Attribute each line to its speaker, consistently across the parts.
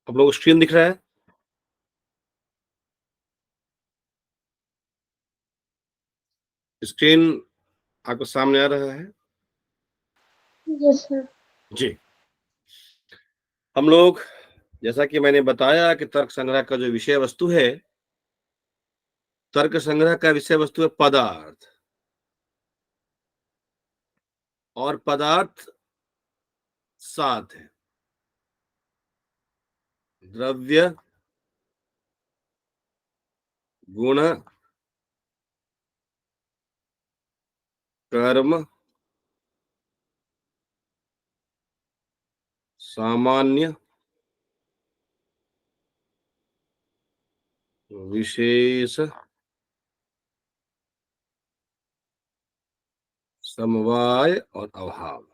Speaker 1: आप लोगों को स्क्रीन दिख रहा है? स्क्रीन आपको सामने आ रहा है?
Speaker 2: Yes sir.
Speaker 1: जी। हम लोग जैसा कि मैंने बताया कि तर्क संग्रह का जो विषय वस्तु है, तर्क संग्रह का विषय वस्तु है पदार्थ। और पदार्थ 7 है। द्रव्य, गुण, कर्म, सामान्य, विशेष, समवाय और अभाव।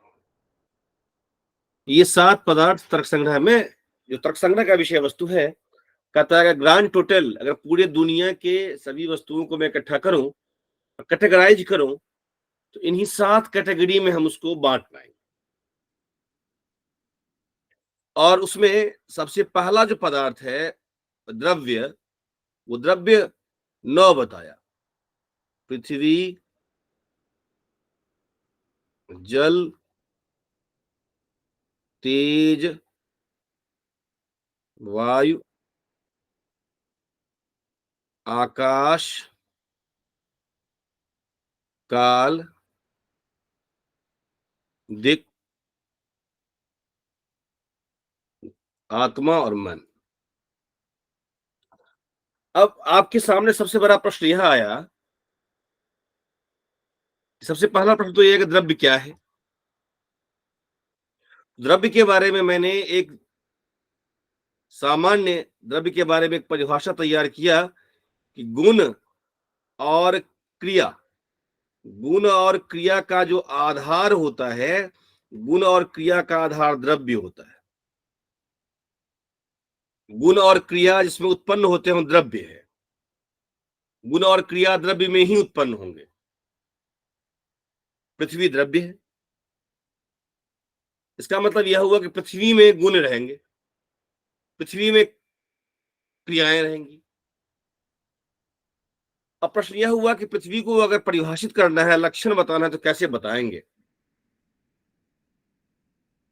Speaker 1: ये 7 पदार्थ तर्क संग्रह में जो तर्क संग्रह का विषय वस्तु है, कहता है ग्रांड टोटल अगर पूरे दुनिया के सभी वस्तुओं को मैं इकट्ठा करूं, कैटेगराइज करूं, तो इन्हीं 7 कैटेगरी में हम उसको बांट पाएंगे। और उसमें सबसे पहला जो पदार्थ है द्रव्य, वो द्रव्य 9 बताया। पृथ्वी, जल, तेज, वायु, आकाश, काल, दिक्, आत्मा और मन। अब आपके सामने सबसे बड़ा प्रश्न यह आया, सबसे पहला प्रश्न तो ये है कि द्रव्य क्या है? द्रव्य के बारे में मैंने एक सामान्य द्रव्य के बारे में एक परिभाषा तैयार किया कि गुण और क्रिया, गुण और क्रिया का जो आधार होता है, गुण और क्रिया का आधार द्रव्य होता है। गुण और क्रिया जिसमें उत्पन्न होते हैं द्रव्य है। गुण और क्रिया द्रव्य में ही उत्पन्न होंगे। पृथ्वी द्रव्य है। इसका मतलब यह हुआ कि पृथ्वी में गुण रहेंगे, पृथ्वी में क्रियाएं रहेंगी। अब प्रश्न यह हुआ कि पृथ्वी को अगर परिभाषित करना है, लक्षण बताना है, तो कैसे बताएंगे?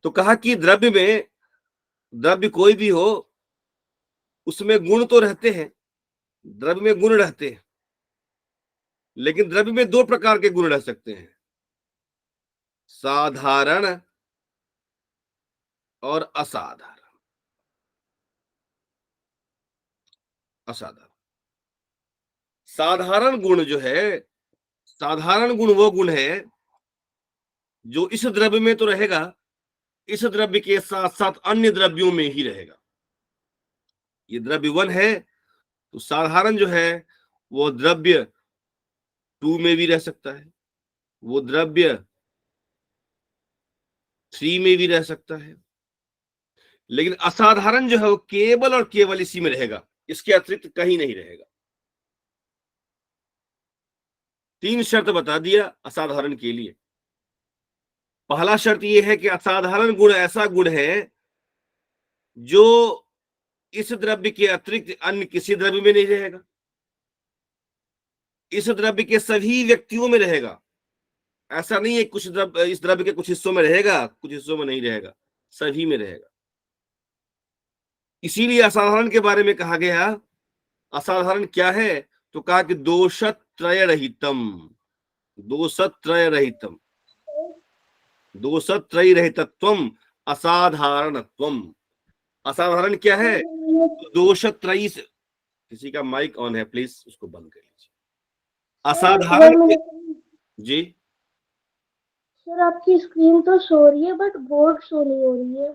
Speaker 1: तो कहा कि द्रव्य में, द्रव्य कोई भी हो, उसमें गुण तो रहते हैं, द्रव्य में गुण रहते हैं, लेकिन द्रव्य में 2 प्रकार के गुण रह सकते हैं, साधारण और असाधारण। असाधारण साधारण गुण जो है, साधारण गुण वो गुण है जो इस द्रव्य में तो रहेगा, इस द्रव्य के साथ साथ अन्य द्रव्यों में ही रहेगा। ये द्रव्य 1 है, तो साधारण जो है वो द्रव्य 2 में भी रह सकता है, वो द्रव्य 3 में भी रह सकता है। लेकिन असाधारण जो है वो केवल और केवल इसी में रहेगा, इसके अतिरिक्त कहीं नहीं रहेगा। 3 शर्त बता दिया असाधारण के लिए। पहला शर्त यह है कि असाधारण गुण ऐसा गुण है जो इस द्रव्य के अतिरिक्त अन्य किसी द्रव्य में नहीं रहेगा, इस द्रव्य के सभी व्यक्तियों में रहेगा। ऐसा नहीं है कुछ द्रव्य इस द्रव्य के कुछ हिस्सों में रहेगा, कुछ हिस्सों में नहीं रहेगा, सभी में रहेगा। इसीलिए असाधारण के बारे में कहा गया, असाधारण क्या है? तो कहा कि दोषत्रय रहितम, दोषत्रय रहितम, दोषत्रय रहितत्वम, असाधारणत्वम। असाधारण क्या है? दोषत्रयी से, किसी का माइक ऑन है, प्लीज उसको बंद कर लीजिए। असाधारण
Speaker 2: 1 मिनट।
Speaker 1: जी।
Speaker 2: सर आपकी स्क्रीन तो शो रही है बट बोर्ड शो नहीं हो रही है।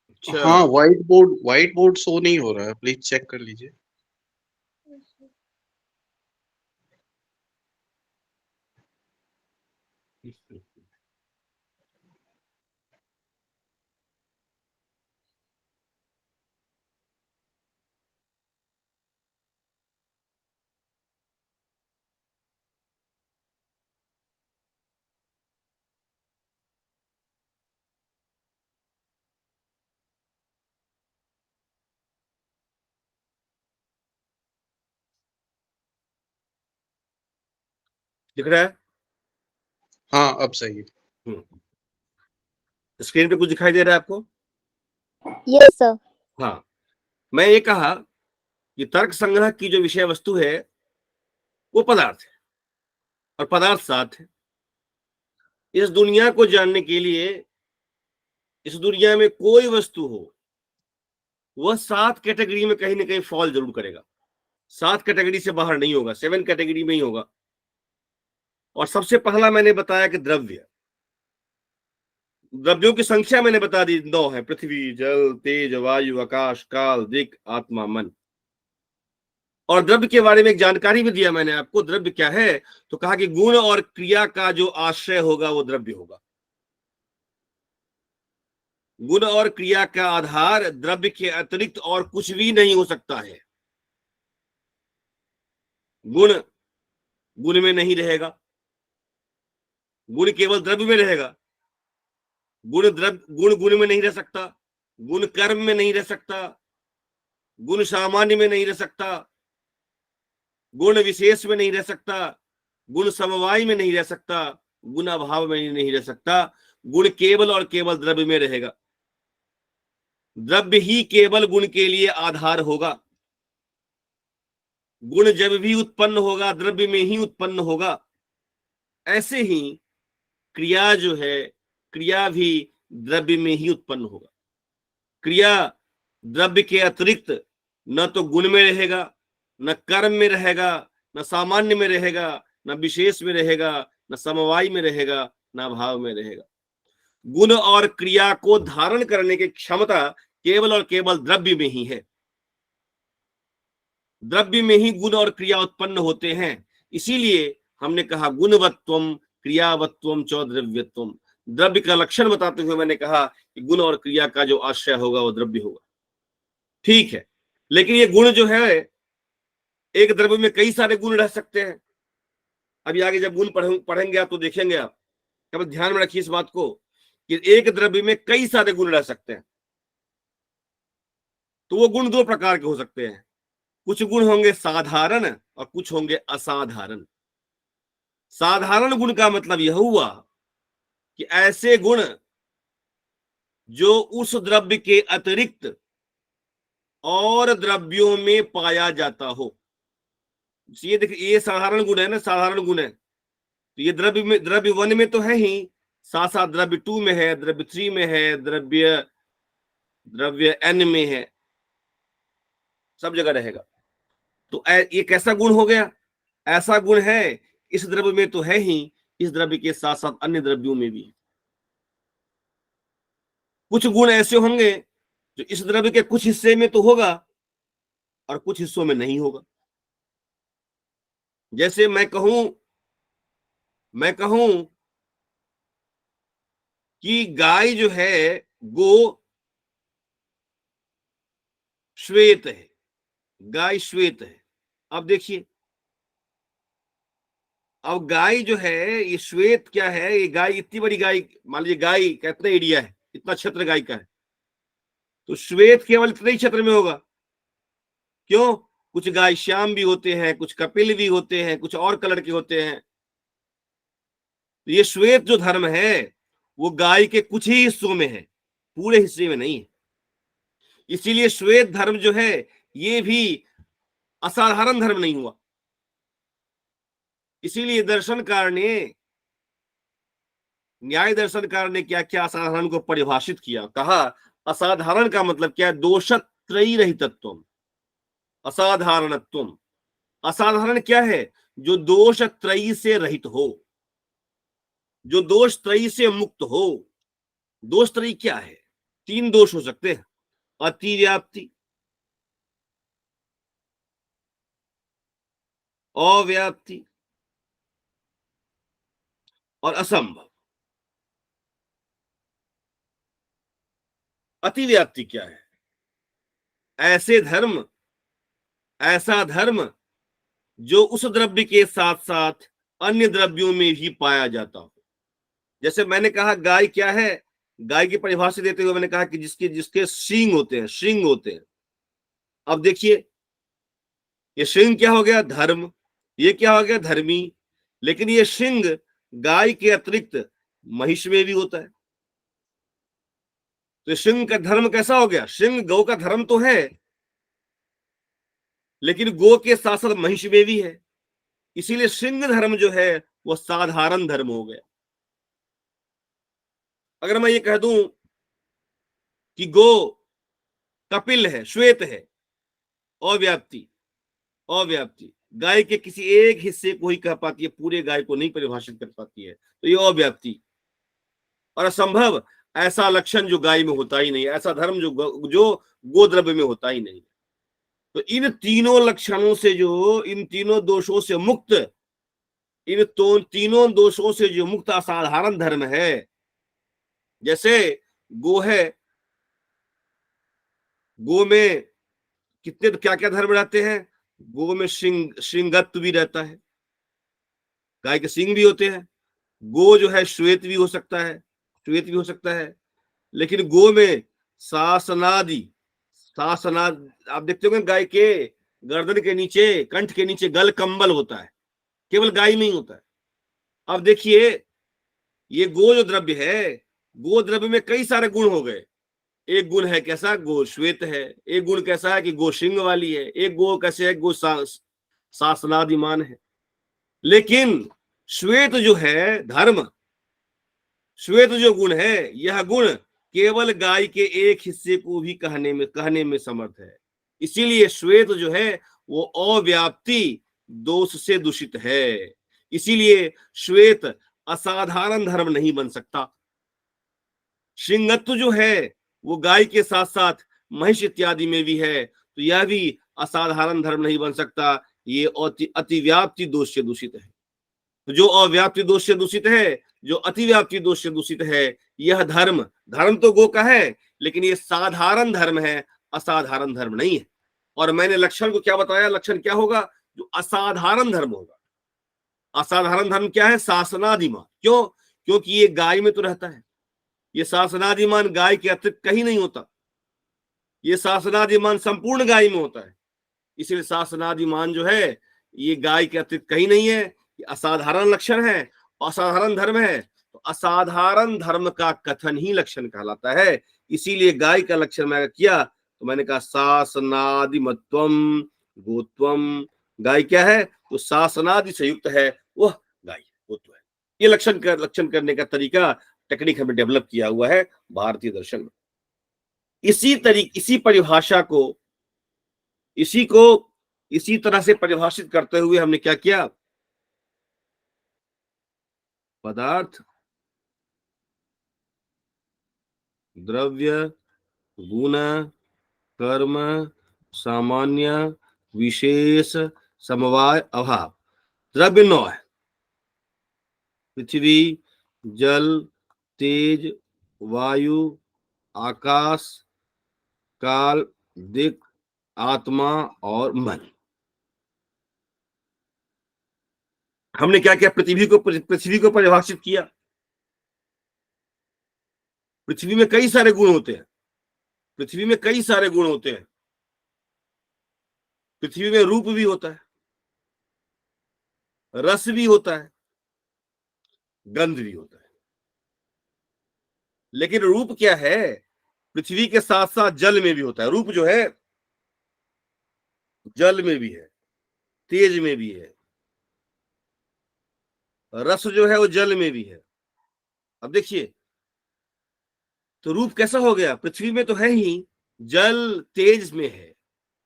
Speaker 1: अच्छा।
Speaker 3: हाँ, व्हाइट बोर्ड शो नहीं हो रहा है, प्लीज चेक कर लीजिए।
Speaker 1: दिख रहा है?
Speaker 3: हाँ अब सही है।
Speaker 1: स्क्रीन पे कुछ दिखाई दे रहा है आपको?
Speaker 4: Yes sir.
Speaker 1: हाँ, मैं ये कहा कि तर्क संग्रह की जो विषय वस्तु है वो पदार्थ है और पदार्थ सात है। इस दुनिया को जानने के लिए इस दुनिया में कोई वस्तु हो वह 7 कैटेगरी में कहीं ना कहीं फॉल जरूर करेगा। 7 कैटेगरी से बाहर नहीं होगा, 7 कैटेगरी में ही होगा। और सबसे पहला मैंने बताया कि द्रव्य, द्रव्यों की संख्या मैंने बता दी 9 है। पृथ्वी, जल, तेज, वायु, आकाश, काल, दिक्, आत्मा, मन। और द्रव्य के बारे में एक जानकारी भी दिया मैंने आपको। द्रव्य क्या है? तो कहा कि गुण और क्रिया का जो आश्रय होगा वो द्रव्य होगा। गुण और क्रिया का आधार द्रव्य के अतिरिक्त और कुछ भी नहीं हो सकता है। गुण गुण में नहीं रहेगा, गुण केवल द्रव्य में रहेगा। गुण गुण में नहीं रह सकता, गुण कर्म में नहीं रह सकता, गुण सामान्य में नहीं रह सकता, गुण विशेष में नहीं रह सकता, गुण समवाय में नहीं रह सकता, गुण अभाव में नहीं रह सकता। गुण केवल और केवल द्रव्य में रहेगा। द्रव्य ही केवल गुण के लिए आधार होगा। गुण जब भी उत्पन्न होगा द्रव्य में ही उत्पन्न होगा। ऐसे ही क्रिया जो है, क्रिया भी द्रव्य में ही उत्पन्न होगा। क्रिया द्रव्य के अतिरिक्त न तो गुण में रहेगा, न कर्म में रहेगा, न सामान्य में रहेगा, न विशेष में रहेगा, न समवाय में रहेगा, न भाव में रहेगा। गुण और क्रिया को धारण करने की क्षमता केवल और केवल द्रव्य में ही है। द्रव्य में ही गुण और क्रिया उत्पन्न होते हैं। इसीलिए हमने कहा गुणवत्वम क्रियावत्वम च द्रव्यत्वम। द्रव्य का लक्षण बताते हुए मैंने कहा कि गुण और क्रिया का जो आश्रय होगा वो द्रव्य होगा। ठीक है, लेकिन ये गुण जो है, एक द्रव्य में कई सारे गुण रह सकते हैं। अभी आगे जब गुण पढ़ेंगे आप तो देखेंगे आप। केवल ध्यान में रखिए इस बात को कि एक द्रव्य में कई सारे गुण रह सकते हैं। तो वो गुण 2 प्रकार के हो सकते हैं। कुछ गुण होंगे साधारण और कुछ होंगे असाधारण। साधारण गुण का मतलब यह हुआ कि ऐसे गुण जो उस द्रव्य के अतिरिक्त और द्रव्यों में पाया जाता हो। ये देखिए, ये साधारण गुण है ना, साधारण गुण है। तो ये द्रव्य में, द्रव्य 1 में तो है ही, साथ साथ द्रव्य 2 में है, द्रव्य 3 में है, द्रव्य n में है, सब जगह रहेगा। तो ये कैसा गुण हो गया? ऐसा गुण है इस द्रव्य में तो है ही, इस द्रव्य के साथ साथ अन्य द्रव्यों में भी। कुछ गुण ऐसे होंगे जो इस द्रव्य के कुछ हिस्से में तो होगा और कुछ हिस्सों में नहीं होगा। जैसे मैं कहूं कि गाय जो है गो श्वेत है, गाय श्वेत है। अब देखिए, अब गाय जो है ये श्वेत क्या है? ये गाय इतनी बड़ी गाय, मान लीजिए गाय का इतना एरिया है, इतना क्षेत्र गाय का है, तो श्वेत केवल इतने ही क्षेत्र में होगा। क्यों? कुछ गाय श्याम भी होते हैं, कुछ कपिल भी होते हैं, कुछ और कलर के होते हैं। तो ये श्वेत जो धर्म है वो गाय के कुछ ही हिस्सों में है, पूरे हिस्से में नहीं है। इसीलिए श्वेत धर्म जो है ये भी असाधारण धर्म नहीं हुआ। इसीलिए दर्शनकार ने, न्याय दर्शनकार ने क्या क्या असाधारण को परिभाषित किया। कहा असाधारण का मतलब क्या है? दोषत्रयी रहितत्वम, असाधारणत्वम। असाधारण क्या है? जो दोष त्रयी से रहित हो, जो दोष त्रयी से मुक्त हो। दोष त्रयी क्या है? 3 दोष हो सकते हैं, अतिव्याप्ति, अव्याप्ति और असंभव। अतिव्याप्ति क्या है? ऐसा धर्म जो उस द्रव्य के साथ साथ अन्य द्रव्यों में भी पाया जाता हो। जैसे मैंने कहा गाय क्या है? गाय की परिभाषा देते हुए मैंने कहा कि जिसके जिसके श्रृंग होते हैं, श्रृंग होते हैं। अब देखिए, ये श्रृंग क्या हो गया? धर्म। ये क्या हो गया? धर्मी। लेकिन ये शिंग गाय के अतिरिक्त महिष में भी होता है। तो शिंग का धर्म कैसा हो गया? शिंग गौ का धर्म तो है, लेकिन गो के साथ साथ महिष में भी है। इसीलिए सिंह धर्म जो है वो साधारण धर्म हो गया। अगर मैं ये कह दूं कि गो कपिल है, श्वेत है, अव्याप्ति, अव्याप्ति, गाय के किसी एक हिस्से को ही कह पाती है, पूरे गाय को नहीं परिभाषित कर पाती है, तो ये अव्याप्ति और असंभव, ऐसा लक्षण जो गाय में होता ही नहीं, ऐसा धर्म जो गोद्रव्य में होता ही नहीं। तो इन तीनों लक्षणों से जो, इन तीनों दोषों से मुक्त, इन तो तीनों दोषों से जो मुक्त असाधारण धर्म है, जैसे गो है, गो में कितने क्या क्या धर्म रहते हैं? गो में श्रृंगत्व भी रहता है, गाय के सिंग भी होते हैं। गो जो है श्वेत भी हो सकता है, श्वेत भी हो सकता है, लेकिन गो में शासनादि, शासनाद आप देखते होंगे गाय के गर्दन के नीचे, कंठ के नीचे गल कंबल होता है, केवल गाय में ही होता है। अब देखिए, ये गो जो द्रव्य है, गो द्रव्य में कई सारे गुण हो गए। एक गुण है कैसा? गो श्वेत है। एक गुण कैसा है कि गो सिंह वाली है। एक गो कैसे है? गो शासनादिमान है। लेकिन श्वेत जो है धर्म, श्वेत जो गुण है, यह गुण केवल गाय के एक हिस्से को भी कहने में समर्थ है। इसीलिए श्वेत जो है वो अव्याप्ति दोष से दूषित है। इसीलिए श्वेत असाधारण धर्म नहीं बन सकता। श्रृंगत्व जो है वो गाय के साथ साथ महिष इत्यादि में भी है, तो यह भी असाधारण धर्म नहीं बन सकता। ये अतिव्याप्ति दोष से दूषित है। तो जो अव्याप्ति दोष से दूषित है, जो अतिव्याप्ति दोष से दूषित है, यह धर्म, धर्म तो गो का है, लेकिन ये साधारण धर्म है, असाधारण धर्म नहीं है। और मैंने लक्षण को क्या बताया? लक्षण क्या होगा? जो असाधारण धर्म होगा। असाधारण धर्म क्या है? शासनादिमान। क्यों? क्योंकि ये गाय में तो रहता है। ये शासनादिमान गाय के अतिरिक्त कहीं नहीं होता। ये शासनादिमान संपूर्ण गाय में होता है। इसलिए शासनादिमान जो है ये गाय के अतिरिक्त कहीं नहीं है। ये असाधारण लक्षण है, असाधारण धर्म है। तो असाधारण धर्म का कथन ही लक्षण कहलाता है। इसीलिए गाय का लक्षण मैंने किया तो मैंने कहा शासनादिमत्वम गोत्वम। गाय क्या है? तो शासनादि से युक्त है, वह गाय गोत्व है। ये लक्षण करने का तरीका, टेक्निक हमें डेवलप किया हुआ है भारतीय दर्शन में। इसी परिभाषा को, इसी तरह से परिभाषित करते हुए हमने क्या किया? पदार्थ, द्रव्य, गुण, कर्म, सामान्य, विशेष, समवाय, अभाव। द्रव्य 9 है: पृथ्वी, जल, तेज, वायु, आकाश, काल, दिक्, आत्मा और मन। हमने क्या किया? पृथ्वी को परिभाषित किया। पृथ्वी में कई सारे गुण होते हैं। पृथ्वी में कई सारे गुण होते हैं। पृथ्वी में रूप भी होता है, रस भी होता है, गंध भी होता है। लेकिन रूप क्या है? पृथ्वी के साथ साथ जल में भी होता है। रूप जो है जल में भी है, तेज में भी है, रस जो है वो जल में भी है। अब देखिए, तो रूप कैसा हो गया? पृथ्वी में तो है ही, जल तेज में है,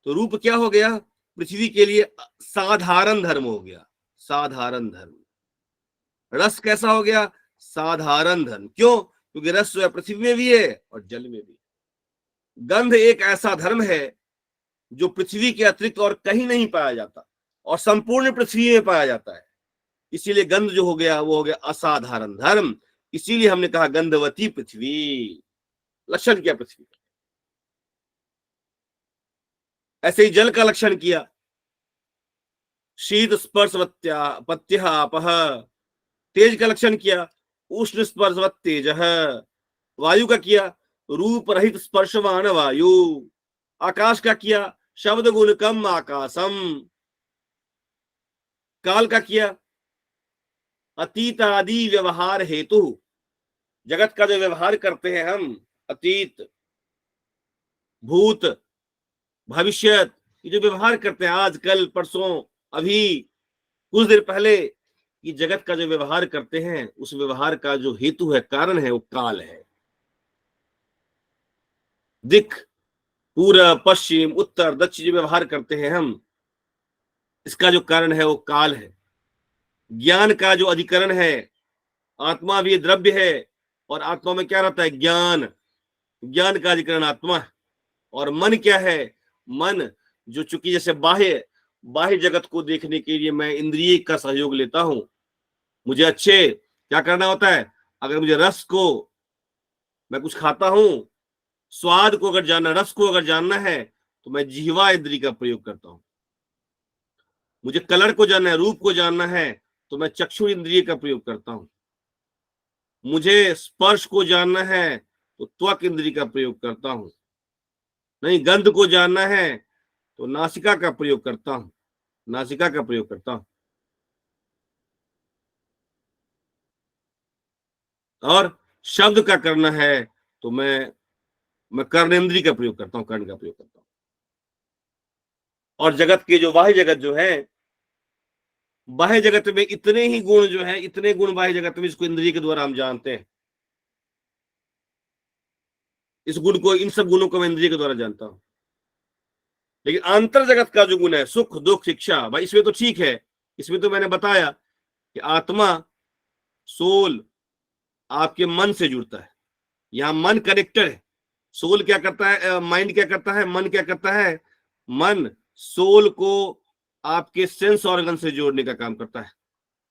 Speaker 1: तो रूप क्या हो गया? पृथ्वी के लिए साधारण धर्म हो गया, साधारण धर्म। रस कैसा हो गया? साधारण धर्म। क्यों? क्योंकि रस जो है पृथ्वी में भी है और जल में भी। गंध एक ऐसा धर्म है जो पृथ्वी के अतिरिक्त और कहीं नहीं पाया जाता और संपूर्ण पृथ्वी में पाया जाता है। इसीलिए गंध जो हो गया वो हो गया असाधारण धर्म। इसीलिए हमने कहा गंधवती पृथ्वी। लक्षण किया पृथ्वी का। ऐसे ही जल का लक्षण किया, शीत स्पर्श पत्य आपः। तेज का लक्षण किया, उष्ण स्पर्शवत तेज। वायु का किया, रूप रहित स्पर्शवान वायु। आकाश का किया, शब्द गुण कम आकाशम। काल का किया, अतीत आदि व्यवहार हेतु, जगत का जो व्यवहार करते हैं हम, अतीत, भूत, भविष्यत, ये जो व्यवहार करते हैं आज, कल, परसों, अभी, कुछ देर पहले, ये जगत का जो व्यवहार करते हैं, उस व्यवहार का जो हेतु है, कारण है, वो काल है। दिक, पूरब, पश्चिम, उत्तर, दक्षिण जो व्यवहार करते हैं हम, इसका जो कारण है वो काल है। ज्ञान का जो अधिकरण है, आत्मा भी द्रव्य है, और आत्मा में क्या रहता है? ज्ञान। ज्ञान का अधिकरण आत्मा है। और मन क्या है? मन, जो चूंकि जैसे बाह्य बाह्य जगत को देखने के लिए मैं इंद्रिय का सहयोग लेता हूं। मुझे अच्छे क्या करना होता है? अगर मुझे रस को, मैं कुछ खाता हूं, स्वाद को अगर जानना, रस को अगर जानना है, तो मैं जिह्वा इंद्रिय का प्रयोग करता हूं। मुझे कलर को जानना है, रूप को जानना है, तो मैं चक्षु इंद्रिय का प्रयोग करता हूं। मुझे स्पर्श को जानना है, तो त्वक इंद्रिय का प्रयोग करता हूं। नहीं, गंध को जानना है, तो नासिका का प्रयोग करता हूं, नासिका का प्रयोग करता हूं। और शब्द का करना है, तो मैं कर्णेंद्रिय का प्रयोग करता हूं, कर्ण का प्रयोग करता हूं। और जगत के जो बाह्य जगत जो है, बाह्य जगत में इतने ही गुण जो है, इतने गुण बाह्य जगत में, इसको इंद्रिय के द्वारा हम जानते हैं। इस गुण को, इन सब गुणों को मैं इंद्रिय के द्वारा जानता हूं। लेकिन अंतर जगत का जो गुण है, सुख, दुख, शिक्षा, भाई इसमें तो ठीक है, इसमें तो मैंने बताया कि आत्मा, सोल आपके मन से जुड़ता है। यहां मन कनेक्टेड है। सोल क्या करता है, माइंड क्या करता है, मन क्या करता है? मन सोल को आपके सेंस ऑर्गन से जोड़ने का काम करता है।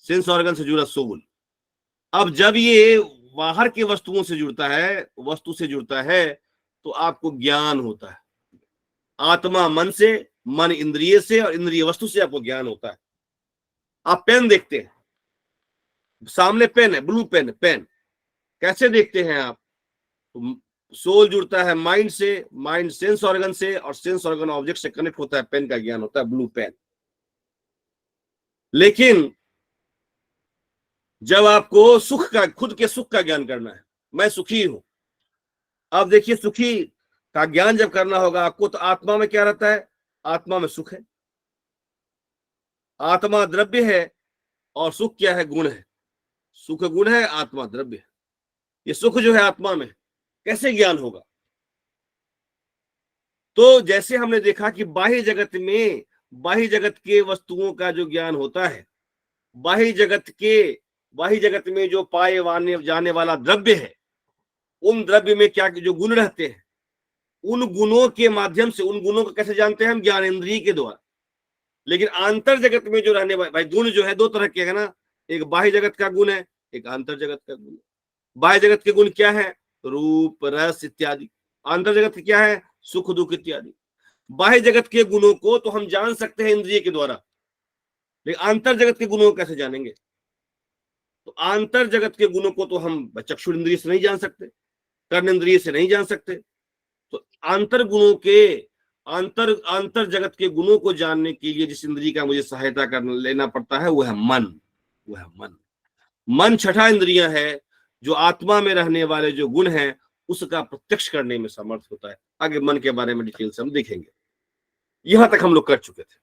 Speaker 1: सेंस ऑर्गन से जुड़ा सोल। अब जब ये बाहर के वस्तुओं से जुड़ता है, वस्तु से जुड़ता है, तो आपको ज्ञान होता है। आत्मा मन से, मन इंद्रिय से, और इंद्रिय वस्तु से आपको ज्ञान होता है। आप पेन देखते हैं, सामने पेन है, ब्लू पेन, पेन कैसे देखते हैं आप? सोल जुड़ता है माइंड से, माइंड सेंस ऑर्गन से, और सेंस ऑर्गन ऑब्जेक्ट से कनेक्ट होता है, पेन का ज्ञान होता है, ब्लू पेन। लेकिन जब आपको सुख का, खुद के सुख का ज्ञान करना है, मैं सुखी हूं, अब देखिए, सुखी का ज्ञान जब करना होगा आपको, तो आत्मा में क्या रहता है? आत्मा में सुख है। आत्मा द्रव्य है, और सुख क्या है? गुण है। सुख गुण है, आत्मा द्रव्य है। ये सुख जो है आत्मा में, कैसे ज्ञान होगा? तो जैसे हमने देखा कि बाह्य जगत में, बाह्य जगत के वस्तुओं का जो ज्ञान होता है, बाह्य जगत में जो पाए जाने वाला द्रव्य है, उन द्रव्य में क्या जो गुण रहते हैं, उन गुणों के माध्यम से, उन गुणों को कैसे जानते हैं हम? ज्ञान इंद्रिय के द्वारा। लेकिन आंतर जगत में जो रहने वाले, भाई गुण जो है दो तरह के है ना, एक बाह्य जगत का गुण है, एक आंतर जगत का गुण है। बाह्य जगत के गुण क्या है? रूप, रस इत्यादि। आंतर जगत के क्या है? सुख, दुख इत्यादि। बाह्य जगत के गुणों को तो हम जान सकते हैं इंद्रिय के द्वारा, लेकिन आंतर जगत के गुणों को कैसे जानेंगे? तो आंतर जगत के गुणों को तो हम चक्षु इंद्रिय से नहीं जान सकते, कर्ण इंद्रिय से नहीं जान सकते। तो आंतर गुणों के, आंतर जगत के गुणों को जानने के लिए जिस इंद्रिय का मुझे सहायता करना लेना पड़ता है, वो है मन। वो है मन। मन छठा इंद्रिय है, जो आत्मा में रहने वाले जो गुण हैं, उसका प्रत्यक्ष करने में समर्थ होता है। आगे मन के बारे में डिटेल से हम देखेंगे। यहां तक हम लोग कर चुके थे।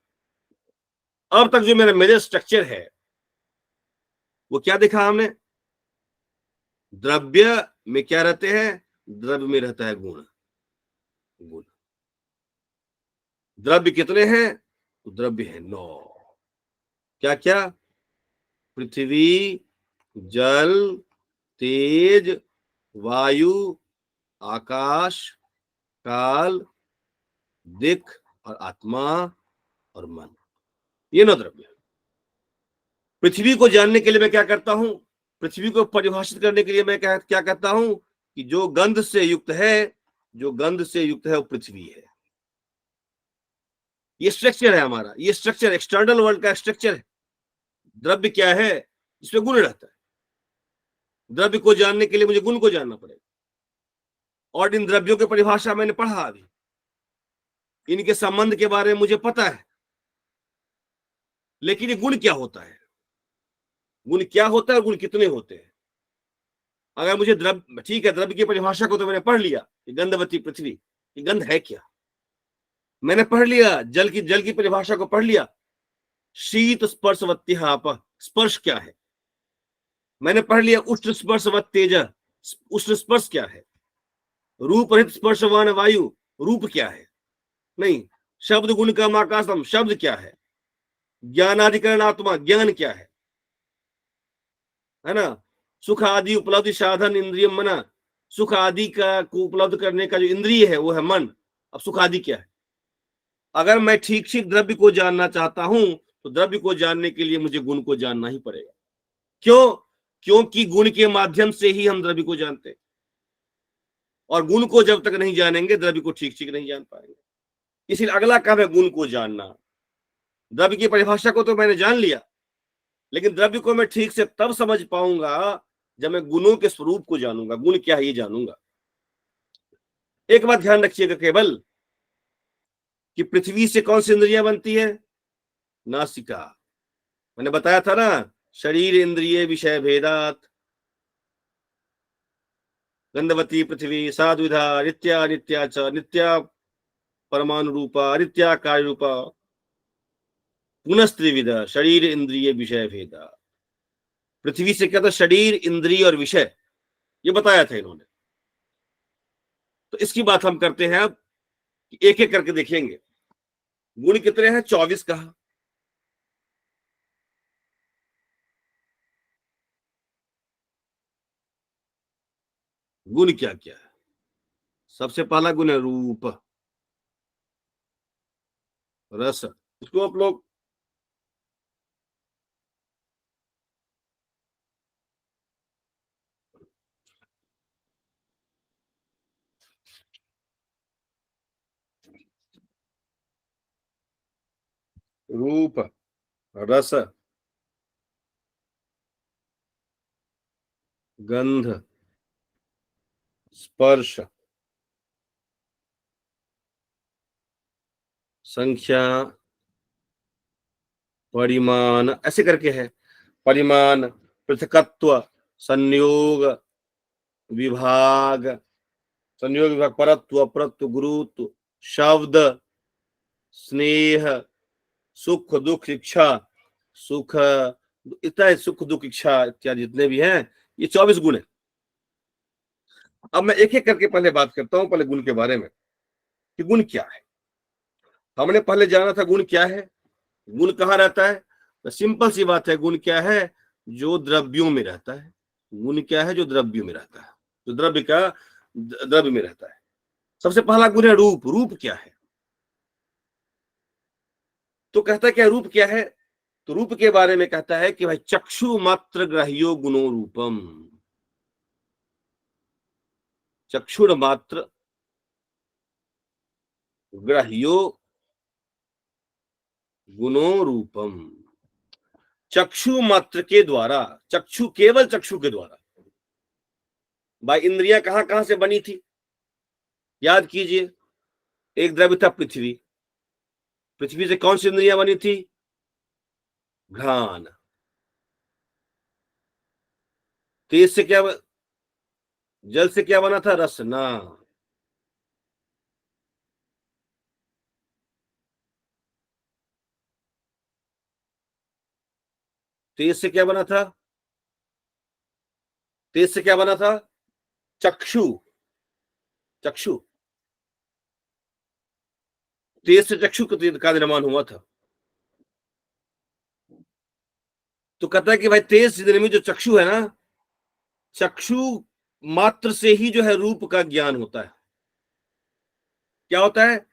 Speaker 1: अब तक जो मेरा मेजर स्ट्रक्चर है, वो क्या देखा हमने? द्रव्य में क्या रहते हैं? द्रव्य में रहता है गुण। गुण। द्रव्य कितने हैं? तो द्रव्य है 9। क्या क्या? पृथ्वी, जल, तेज, वायु, आकाश, काल, दिक, और आत्मा, और मन। ये 9 द्रव्य। पृथ्वी को जानने के लिए मैं क्या करता हूं? पृथ्वी को परिभाषित करने के लिए मैं क्या कहता हूं कि जो गंध से युक्त है, जो गंध से युक्त है वो पृथ्वी है। ये स्ट्रक्चर है हमारा, ये स्ट्रक्चर एक्सटर्नल वर्ल्ड का स्ट्रक्चर है। द्रव्य क्या है? इसमें गुण रहता है। द्रव्य को जानने के लिए मुझे गुण को जानना पड़ेगा, और इन द्रव्यों की परिभाषा मैंने पढ़ा, अभी इनके संबंध के बारे में मुझे पता है। लेकिन ये गुण क्या होता है? गुण क्या होता है और गुण कितने होते हैं। अगर मुझे द्रव्य, ठीक है, द्रव्य की परिभाषा को तो मैंने पढ़ लिया कि गंधवती पृथ्वी, ये गंध है क्या, मैंने पढ़ लिया। जल की परिभाषा को पढ़ लिया, शीत स्पर्शवत्याप, स्पर्श क्या है, मैंने पढ़ लिया। उष्ण स्पर्शवत तेज, उष्ण स्पर्श क्या है। रूप रहित स्पर्शवान वायु, रूप क्या है। नहीं, शब्द गुण का आकाशम, शब्द क्या है। ज्ञानाधिकरण आत्मा, ज्ञान क्या है ना। सुख आदि उपलब्धि साधन इंद्रिय मना, सुख आदि का को उपलब्ध करने का जो इंद्रिय है वो है मन। अब सुख आदि क्या है। अगर मैं ठीक ठीक द्रव्य को जानना चाहता हूं तो द्रव्य को जानने के लिए मुझे गुण को जानना ही पड़ेगा। क्यों? क्योंकि गुण के माध्यम से ही हम द्रव्य को जानते हैं, और गुण को जब तक नहीं जानेंगे द्रव्य को ठीक ठीक नहीं जान पाएंगे। इसलिए अगला काम है गुण को जानना। द्रव्य की परिभाषा को तो मैंने जान लिया, लेकिन द्रव्य को मैं ठीक से तब समझ पाऊंगा जब मैं गुणों के स्वरूप को जानूंगा, गुण क्या है ये जानूंगा। एक बात ध्यान रखिएगा केवल, कि पृथ्वी से कौन सी इंद्रियां बनती है। नासिका, मैंने बताया था ना, शरीर इंद्रिय विषय भेदात गंधवती पृथ्वी साद्विधा नित्या नित्या च, नित्या परमाणु रूपा, नित्या कार्य रूपा, पुनस्त्रिविधा शरीर इंद्रिय विषय भेदा। पृथ्वी से क्या था, शरीर इंद्रिय और विषय, ये बताया था इन्होंने। तो इसकी बात हम करते हैं अब, एक एक करके देखेंगे। गुण कितने हैं, 24 कहा। गुण क्या क्या है। सबसे पहला गुण है रूप, रस। इसको आप लोग रूप, रस, गंध, स्पर्श, संख्या, परिमाण, ऐसे करके है। परिमाण, पृथकत्व, संयोग, विभाग, संयोग विभाग, परत्व, अपरत्व, गुरुत्व, शब्द, स्नेह, सुख दुख इच्छा, सुख, इतना सुख दुख इच्छा इत्यादि जितने भी हैं, ये 24 गुण है। अब मैं एक एक करके पहले बात करता हूं, पहले गुण के बारे में कि गुण क्या है। हमने पहले जाना था गुण क्या है, गुण कहाँ रहता है। तो सिंपल सी बात है, गुण क्या है, जो द्रव्यों में रहता है। गुण क्या है, जो द्रव्यों में रहता है, जो द्रव्य का द्रव्य में रहता है। सबसे पहला गुण है रूप। रूप क्या है, तो कहता है क्या रूप क्या है। तो रूप के बारे में कहता है कि भाई चक्षु मात्र ग्राह्यो गुणो रूपम, चक्षुर मात्र ग्राह्यो गुणो रूपम। चक्षु मात्र के द्वारा, चक्षु केवल चक्षु के द्वारा। भाई इंद्रियां कहां कहां से बनी थी, याद कीजिए। एक द्रव्य था पृथ्वी, पृथ्वी से कौन सी इंद्रियां बनी थी, घ्राण। तेज से क्या, जल से क्या बना था, रसना। तेज से क्या बना था, तेज से क्या बना था, चक्षु। चक्षु, तेज से चक्षु का निर्माण हुआ था। तो कहता है कि भाई तेज में जो चक्षु है ना, चक्षु मात्र से ही जो है रूप का ज्ञान होता है। क्या होता है,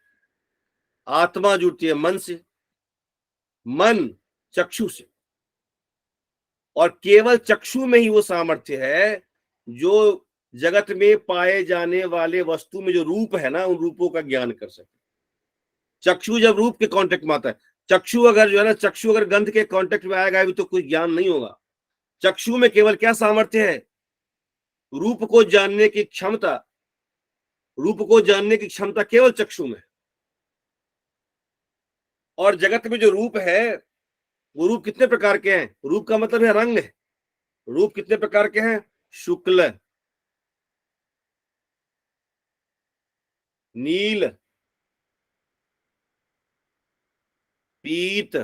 Speaker 1: आत्मा जुड़ती है मन से, मन चक्षु से, और केवल चक्षु में ही वो सामर्थ्य है जो जगत में पाए जाने वाले वस्तु में जो रूप है ना, उन रूपों का ज्ञान कर सके। चक्षु जब रूप के कांटेक्ट में आता है, चक्षु अगर जो है ना, चक्षु अगर गंध के कांटेक्ट में आएगा भी तो कोई ज्ञान नहीं होगा। चक्षु में केवल क्या सामर्थ्य है, रूप को जानने की क्षमता। रूप को जानने की क्षमता केवल चक्षु में। और जगत में जो रूप है, वो रूप कितने प्रकार के हैं। रूप का मतलब है रंग है, रूप कितने प्रकार के हैं? शुक्ल, नील, पीत,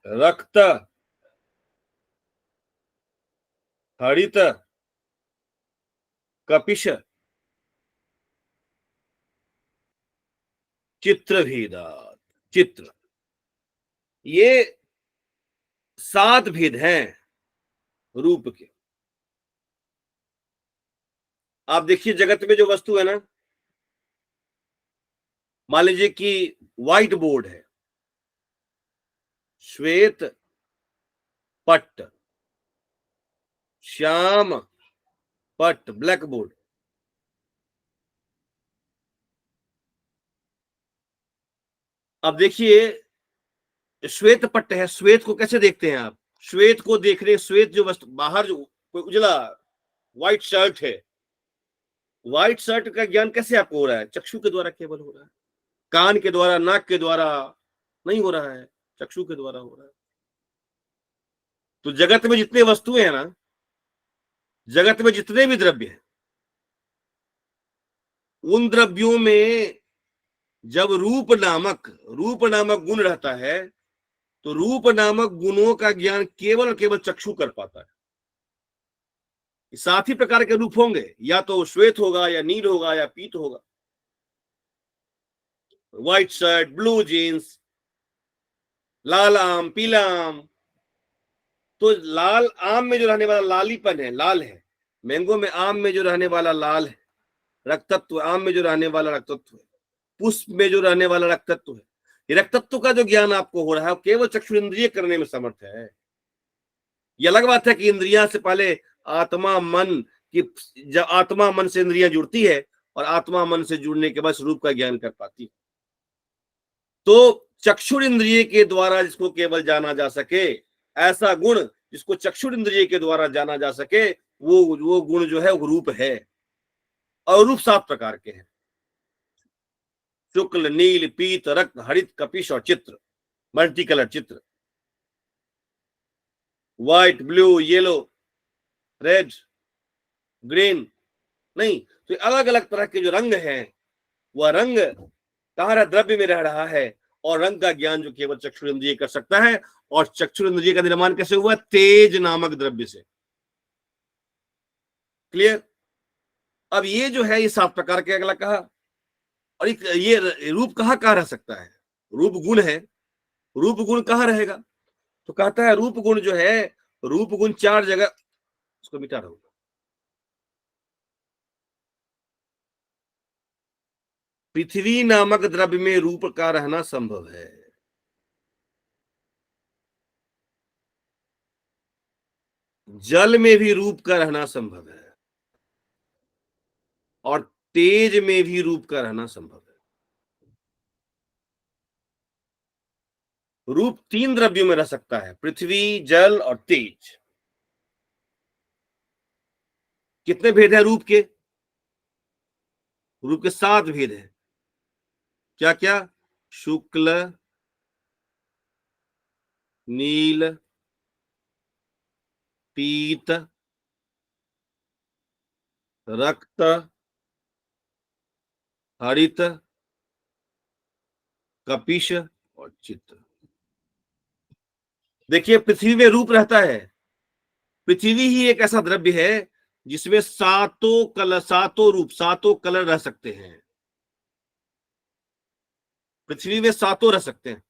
Speaker 1: रक्त, हरित, कपिश, चित्रभेदात्। चित्र, ये 7 भेद हैं रूप के। आप देखिए जगत में जो वस्तु है ना, मान लीजिए कि व्हाइट बोर्ड है, श्वेत पट्ट, श्याम पट्ट, ब्लैक बोर्ड। अब देखिए श्वेत पट्ट है, श्वेत को कैसे देखते हैं आप? श्वेत को देख रहे, श्वेत जो वस्तु बाहर जो कोई उजला व्हाइट शर्ट है, व्हाइट शर्ट का ज्ञान कैसे आपको हो रहा है? चक्षु के द्वारा केवल हो रहा है, कान के द्वारा, नाक के द्वारा नहीं हो रहा है, चक्षु के द्वारा हो रहा है। तो जगत में जितने वस्तुएं हैं ना, जगत में जितने भी द्रव्य हैं, उन द्रव्यों में जब रूप नामक गुण रहता है, तो रूप नामक गुणों का ज्ञान केवल और केवल चक्षु कर पाता है। 7 ही प्रकार के रूप होंगे, या तो श्वेत होगा, या नील होगा, या पीत होगा। व्हाइट शर्ट, ब्लू जीन्स, लाल आम, पीला आम। तो लाल आम में जो रहने वाला लालीपन है, लाल है। मैंगो में, आम में जो रहने वाला लाल है, रक्तत्व, आम में जो रहने वाला रक्तत्व है। पुष्प में जो रहने वाला रक्तत्व है। ये रक्तत्व का जो ज्ञान आपको हो रहा है, केवल चक्षु इंद्रिय करने में समर्थ है। यह अलग बात है कि इंद्रियां से पहले आत्मा मन की, जब आत्मा मन से इंद्रियां जुड़ती है और आत्मा मन से जुड़ने के बाद स्वरूप का ज्ञान कर पाती है। तो चक्षुर इंद्रिय के द्वारा जिसको केवल जाना जा सके, ऐसा गुण जिसको चक्षुर इंद्रिय के द्वारा जाना जा सके, वो गुण जो है वो रूप है। और रूप 7 प्रकार के हैं: शुक्ल, नील, पीत, रक्त, हरित, कपिश और चित्र, मल्टी कलर चित्र। White, blue, yellow, red, green, नहीं, तो अलग अलग तरह के जो रंग हैं, वह रंग कहाँ द्रव्य में रह रहा है, और रंग का ज्ञान जो केवल चक्षुर इंद्रिय कर सकता है। और चक्षुर इंद्रिय का निर्माण कैसे हुआ? तेज नामक द्रव्य से। क्लियर? अब ये जो है, ये 7 प्रकार के अगला कहा। और ये रूप कहाँ कहाँ रह सकता है? रूप गुण है, रूप गुण कहाँ रहेगा? तो कहता है रूप गुण जो है, रूप गुण 4 जगह, उसको मिटा रहा हूं। पृथ्वी नामक द्रव्य में रूप का रहना संभव है। जल में भी रूप का रहना संभव है, और तेज में भी रूप का रहना संभव है। रूप 3 द्रव्यों में रह सकता है: पृथ्वी, जल और तेज। कितने भेद है रूप के? रूप के 7 भेद हैं। क्या क्या? शुक्ल, नील, पीत, रक्त, हरित, कपिश और चित्र। देखिए पृथ्वी में रूप रहता है। पृथ्वी ही एक ऐसा द्रव्य है जिसमें 7 रूप, 7 कलर रह सकते हैं। पृथ्वी में 7 रह सकते हैं।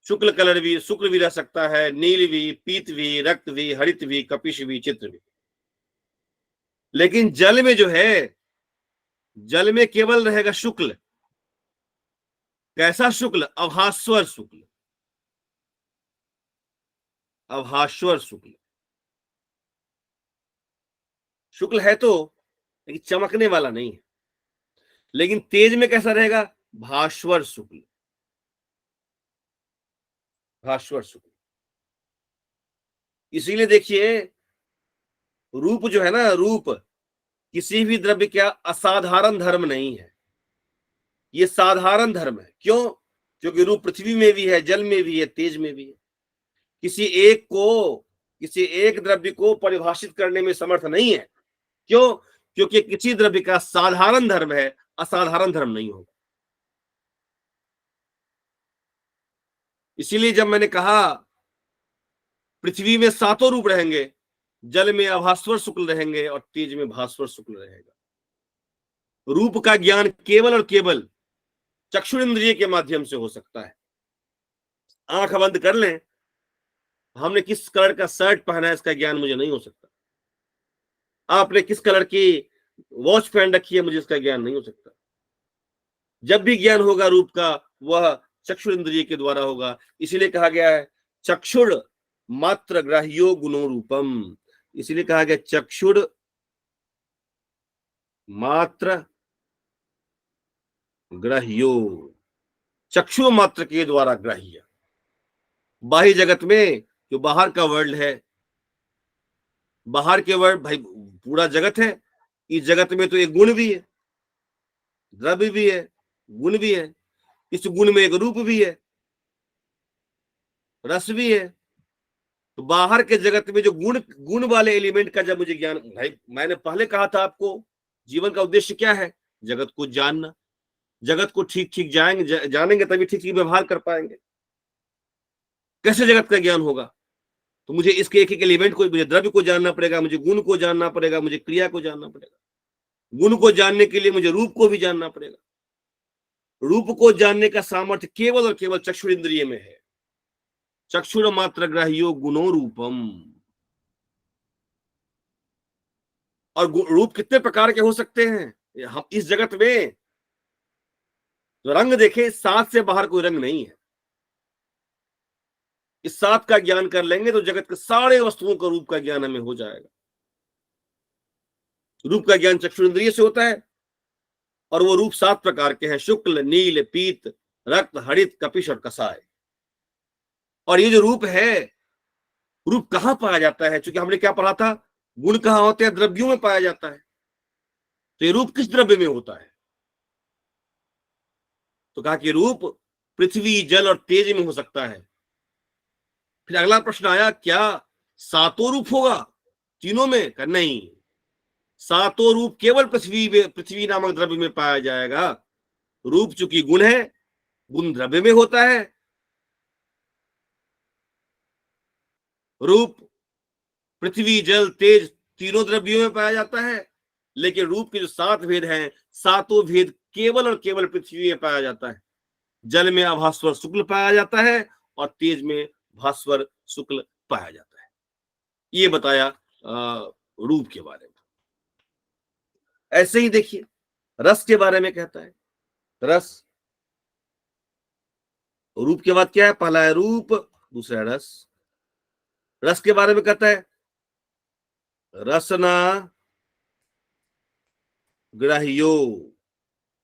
Speaker 1: शुक्ल कलर भी, शुक्ल भी रह सकता है, नील भी, पीत भी, रक्त भी, हरित भी, कपिश भी, चित्र भी। लेकिन जल में जो है, जल में केवल रहेगा शुक्ल। कैसा शुक्ल? अभास्वर शुक्ल, अभास्वर शुक्ल। शुक्ल है तो, लेकिन चमकने वाला नहीं है। लेकिन तेज में कैसा रहेगा? भास्वर शुक्ल, भास्वर शुक्ल। इसीलिए देखिए रूप जो है ना, रूप किसी भी द्रव्य का असाधारण धर्म नहीं है, ये साधारण धर्म है। क्यों? क्योंकि रूप पृथ्वी में भी है, जल में भी है, तेज में भी है। किसी एक को किसी एक द्रव्य को परिभाषित करने में समर्थ नहीं है। क्यों? क्योंकि किसी द्रव्य का साधारण धर्म है, असाधारण धर्म नहीं होगा। इसीलिए जब मैंने कहा पृथ्वी में 7 रूप रहेंगे, जल में अभास्वर शुक्ल रहेंगे और तेज में भास्वर शुक्ल रहेगा। रूप का ज्ञान केवल और केवल चक्षु इंद्रिय के माध्यम से हो सकता है। आंख बंद कर लें, हमने किस कलर का शर्ट पहना है इसका ज्ञान मुझे नहीं हो सकता। आपने किस कलर की वॉच पहन रखी है, मुझे इसका ज्ञान नहीं हो सकता। जब भी ज्ञान होगा रूप का, वह चक्षु इंद्रिय के द्वारा होगा। इसीलिए कहा गया है चक्षुर मात्र ग्राह्यो गुणो रूपम। इसीलिए कहा गया चक्षुर मात्र ग्राह्यो, चक्षु मात्र के द्वारा ग्राह्य। बाह्य जगत में जो बाहर का वर्ल्ड है, बाहर के वर्ल्ड भाई पूरा जगत है। इस जगत में तो एक गुण भी है, द्रव्य भी है, गुण भी है। इस गुण में एक रूप भी है, रस भी है। तो बाहर के जगत में जो गुण वाले एलिमेंट का जब मुझे ज्ञान, भाई मैंने पहले कहा था आपको जीवन का उद्देश्य क्या है? जगत को जानना। जगत को ठीक ठीक जानेंगे तभी ठीक ठीक व्यवहार कर पाएंगे। कैसे जगत का ज्ञान होगा? तो मुझे इसके एक एक एलिमेंट को, मुझे द्रव्य को जानना पड़ेगा, मुझे गुण को जानना पड़ेगा, मुझे क्रिया को जानना पड़ेगा। गुण को जानने के लिए मुझे रूप को भी जानना पड़ेगा। रूप को जानने का सामर्थ्य केवल और केवल चक्षु इंद्रिय में है। चक्षुर मात्र ग्राह्यो गुणो रूपम। और रूप कितने प्रकार के हो सकते हैं? हम इस जगत में जो रंग देखे, 7 से बाहर कोई रंग नहीं है। इस 7 का ज्ञान कर लेंगे तो जगत के सारे वस्तुओं का रूप का ज्ञान हमें हो जाएगा। रूप का ज्ञान चक्षु इंद्रिय से होता है और वो रूप 7 प्रकार के हैं, शुक्ल, नील, पीत, रक्त, हरित, कपिश और कसाय। और ये जो रूप है, रूप कहां पाया जाता है? क्योंकि हमने क्या पढ़ा था, गुण कहां होते हैं? द्रव्यों में पाया जाता है। तो ये रूप किस द्रव्य में होता है? तो कहा कि रूप पृथ्वी, जल और तेज में हो सकता है। फिर अगला प्रश्न आया, क्या 7 रूप होगा तीनों में? का नहीं, 7 रूप केवल पृथ्वी नामक द्रव्य में पाया जाएगा। रूप चूंकि गुण है, गुण द्रव्य में होता है। रूप पृथ्वी, जल, तेज तीनों द्रव्यों में पाया जाता है। लेकिन रूप के जो 7 भेद हैं, 7 भेद केवल और केवल पृथ्वी में पाया जाता है। जल में अभास्वर शुक्ल पाया जाता है और तेज में भास्वर शुक्ल पाया जाता है। ये बताया रूप के बारे में। ऐसे ही देखिए रस के बारे में कहता है। रस, रूप के बाद क्या है? पहला है रूप, दूसरा है रस। रस के बारे में कहता है रसना ग्राह्यो,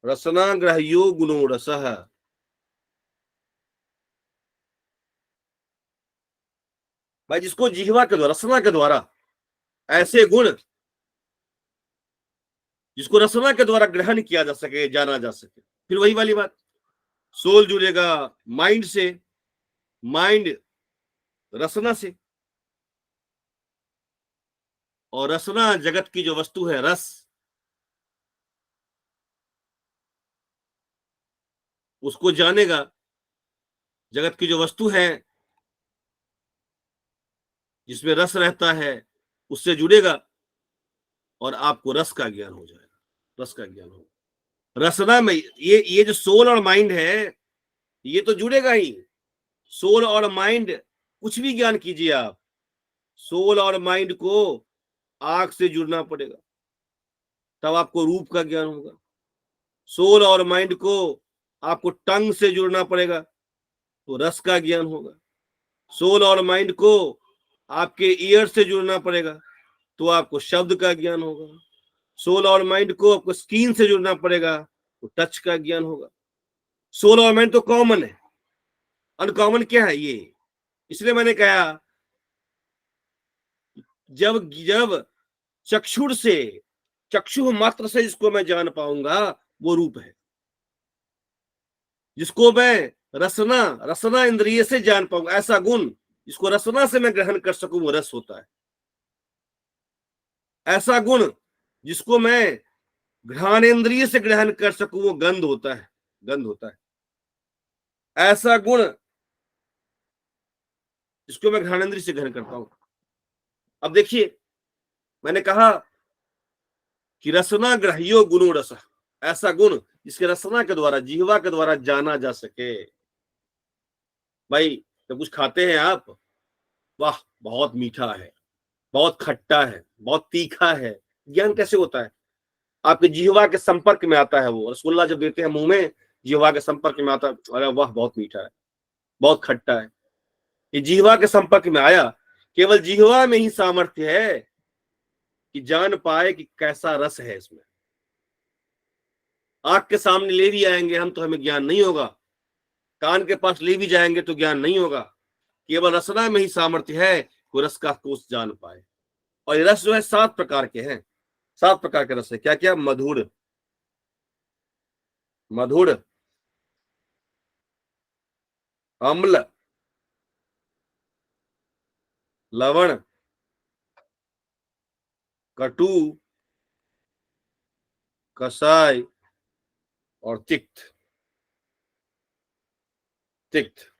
Speaker 1: रसना ग्राह्यो गुणो रसः। भाई जिसको जिह्वा के द्वारा, रसना के द्वारा ऐसे गुण, जिसको रसना के द्वारा ग्रहण किया जा सके, जाना जा सके। फिर वही वाली बात, सोल जुड़ेगा माइंड से, माइंड रसना से। और रसना जगत की जो वस्तु है, रस, उसको जानेगा। जगत की जो वस्तु है जिसमें रस रहता है, उससे जुड़ेगा और आपको रस का ज्ञान हो जाएगा। रस का ज्ञान होगा। रसना में ये जो सोल और माइंड है, ये तो जुड़ेगा ही। सोल और माइंड, कुछ भी ज्ञान कीजिए आप, सोल और माइंड को आंख से जुड़ना पड़ेगा, तब आपको रूप का ज्ञान होगा। सोल और माइंड को आपको टंग से जुड़ना पड़ेगा, तो रस का ज्ञान होगा। सोल और माइंड को आपके ईयर से जुड़ना पड़ेगा, तो आपको शब्द का ज्ञान होगा। सोल और माइंड को आपको स्किन से जुड़ना पड़ेगा, तो टच का ज्ञान होगा। सोल और माइंड तो कॉमन है, अनकॉमन क्या है ये? इसलिए मैंने कहा जब चक्षुर से, चक्षु मात्र से जिसको मैं जान पाऊंगा, वो रूप है। जिसको मैं रसना इंद्रिय से जान पाऊंगा, ऐसा गुण जिसको रसना से मैं ग्रहण कर सकूं वो रस होता है। ऐसा गुण जिसको मैं घ्राणेन्द्रिय से ग्रहण कर सकूं वो गंध होता है, गंध होता है। ऐसा गुण जिसको मैं घ्राणेन्द्रिय से ग्रहण करता हूं। अब देखिए, मैंने कहा कि रसना ग्रह्यो गुणो रस, ऐसा गुण जिसके रसना के द्वारा, जिह्वा के द्वारा जाना जा सके। भाई जब कुछ खाते हैं आप, वाह बहुत मीठा है, बहुत खट्टा है, बहुत तीखा है, ज्ञान कैसे होता है? आपके जिह्वा के संपर्क में आता है। वो रसगुल्ला जब देते हैं मुंह में, जिह्वा के संपर्क में आता है, अरे वाह बहुत मीठा है, बहुत खट्टा है। ये जिह्वा के संपर्क में आया। केवल जिह्वा में ही सामर्थ्य है कि जान पाए कि कैसा रस है इसमें। आंख के सामने ले भी आएंगे हम तो हमें ज्ञान नहीं होगा, कान के पास ले भी जाएंगे तो ज्ञान नहीं होगा। केवल रसना में ही सामर्थ्य है वो रस का कोष जान पाए। और ये रस जो है 7 प्रकार के हैं, 7 प्रकार के रस है। क्या क्या? मधुर, मधुर, अम्ल, लवण, कटु, कसाय और तिक्त। तिक्त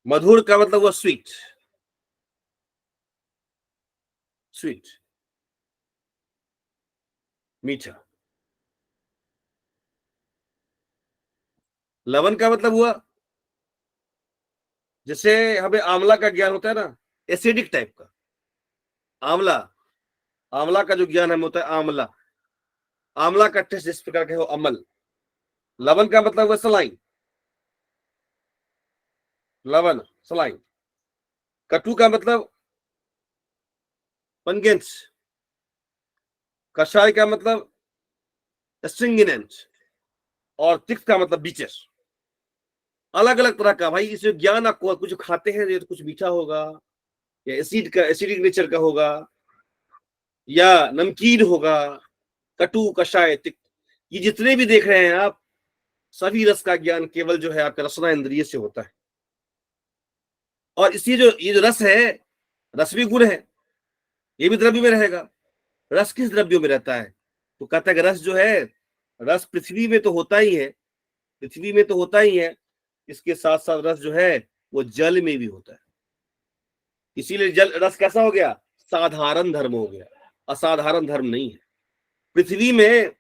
Speaker 1: मधुर का मतलब वो स्वीट, स्वीट, मीठा। लवण का मतलब हुआ, जैसे हमें आंवला का ज्ञान होता है ना, एसिडिक टाइप का। आंवला, आंवला का जो ज्ञान हमें होता है, आंवला, आंवला का टेस्ट इस प्रकार के हो, अमल। लवण का मतलब हुआ सलाइन, लवण, सलाइन। कटु का मतलब पंगेंस। कषाय का मतलब स्ट्रिंगिनेंट। और तिक्त का मतलब बीचर। अलग अलग तरह का। भाई इसमें ज्ञान आपको, कुछ खाते हैं तो कुछ मीठा होगा, या एसिड का, एसिडिक नेचर का होगा, या नमकीन होगा। कटु, कषाय, तिक्त, ये जितने भी देख रहे हैं आप, सभी रस का ज्ञान केवल जो है आपका रसना इंद्रिय से होता है। और इसी जो ये जो रस है, रस भी गुण है, ये भी द्रव्य में रहेगा। रस किस द्रव्यों में रहता है? तो कहता है कि रस जो है, रस पृथ्वी में तो होता ही है, पृथ्वी में तो होता ही है, इसके साथ साथ रस जो है वो जल में भी होता है। इसीलिए जल रस कैसा हो गया? साधारण धर्म हो गया, असाधारण धर्म नहीं है। पृथ्वी में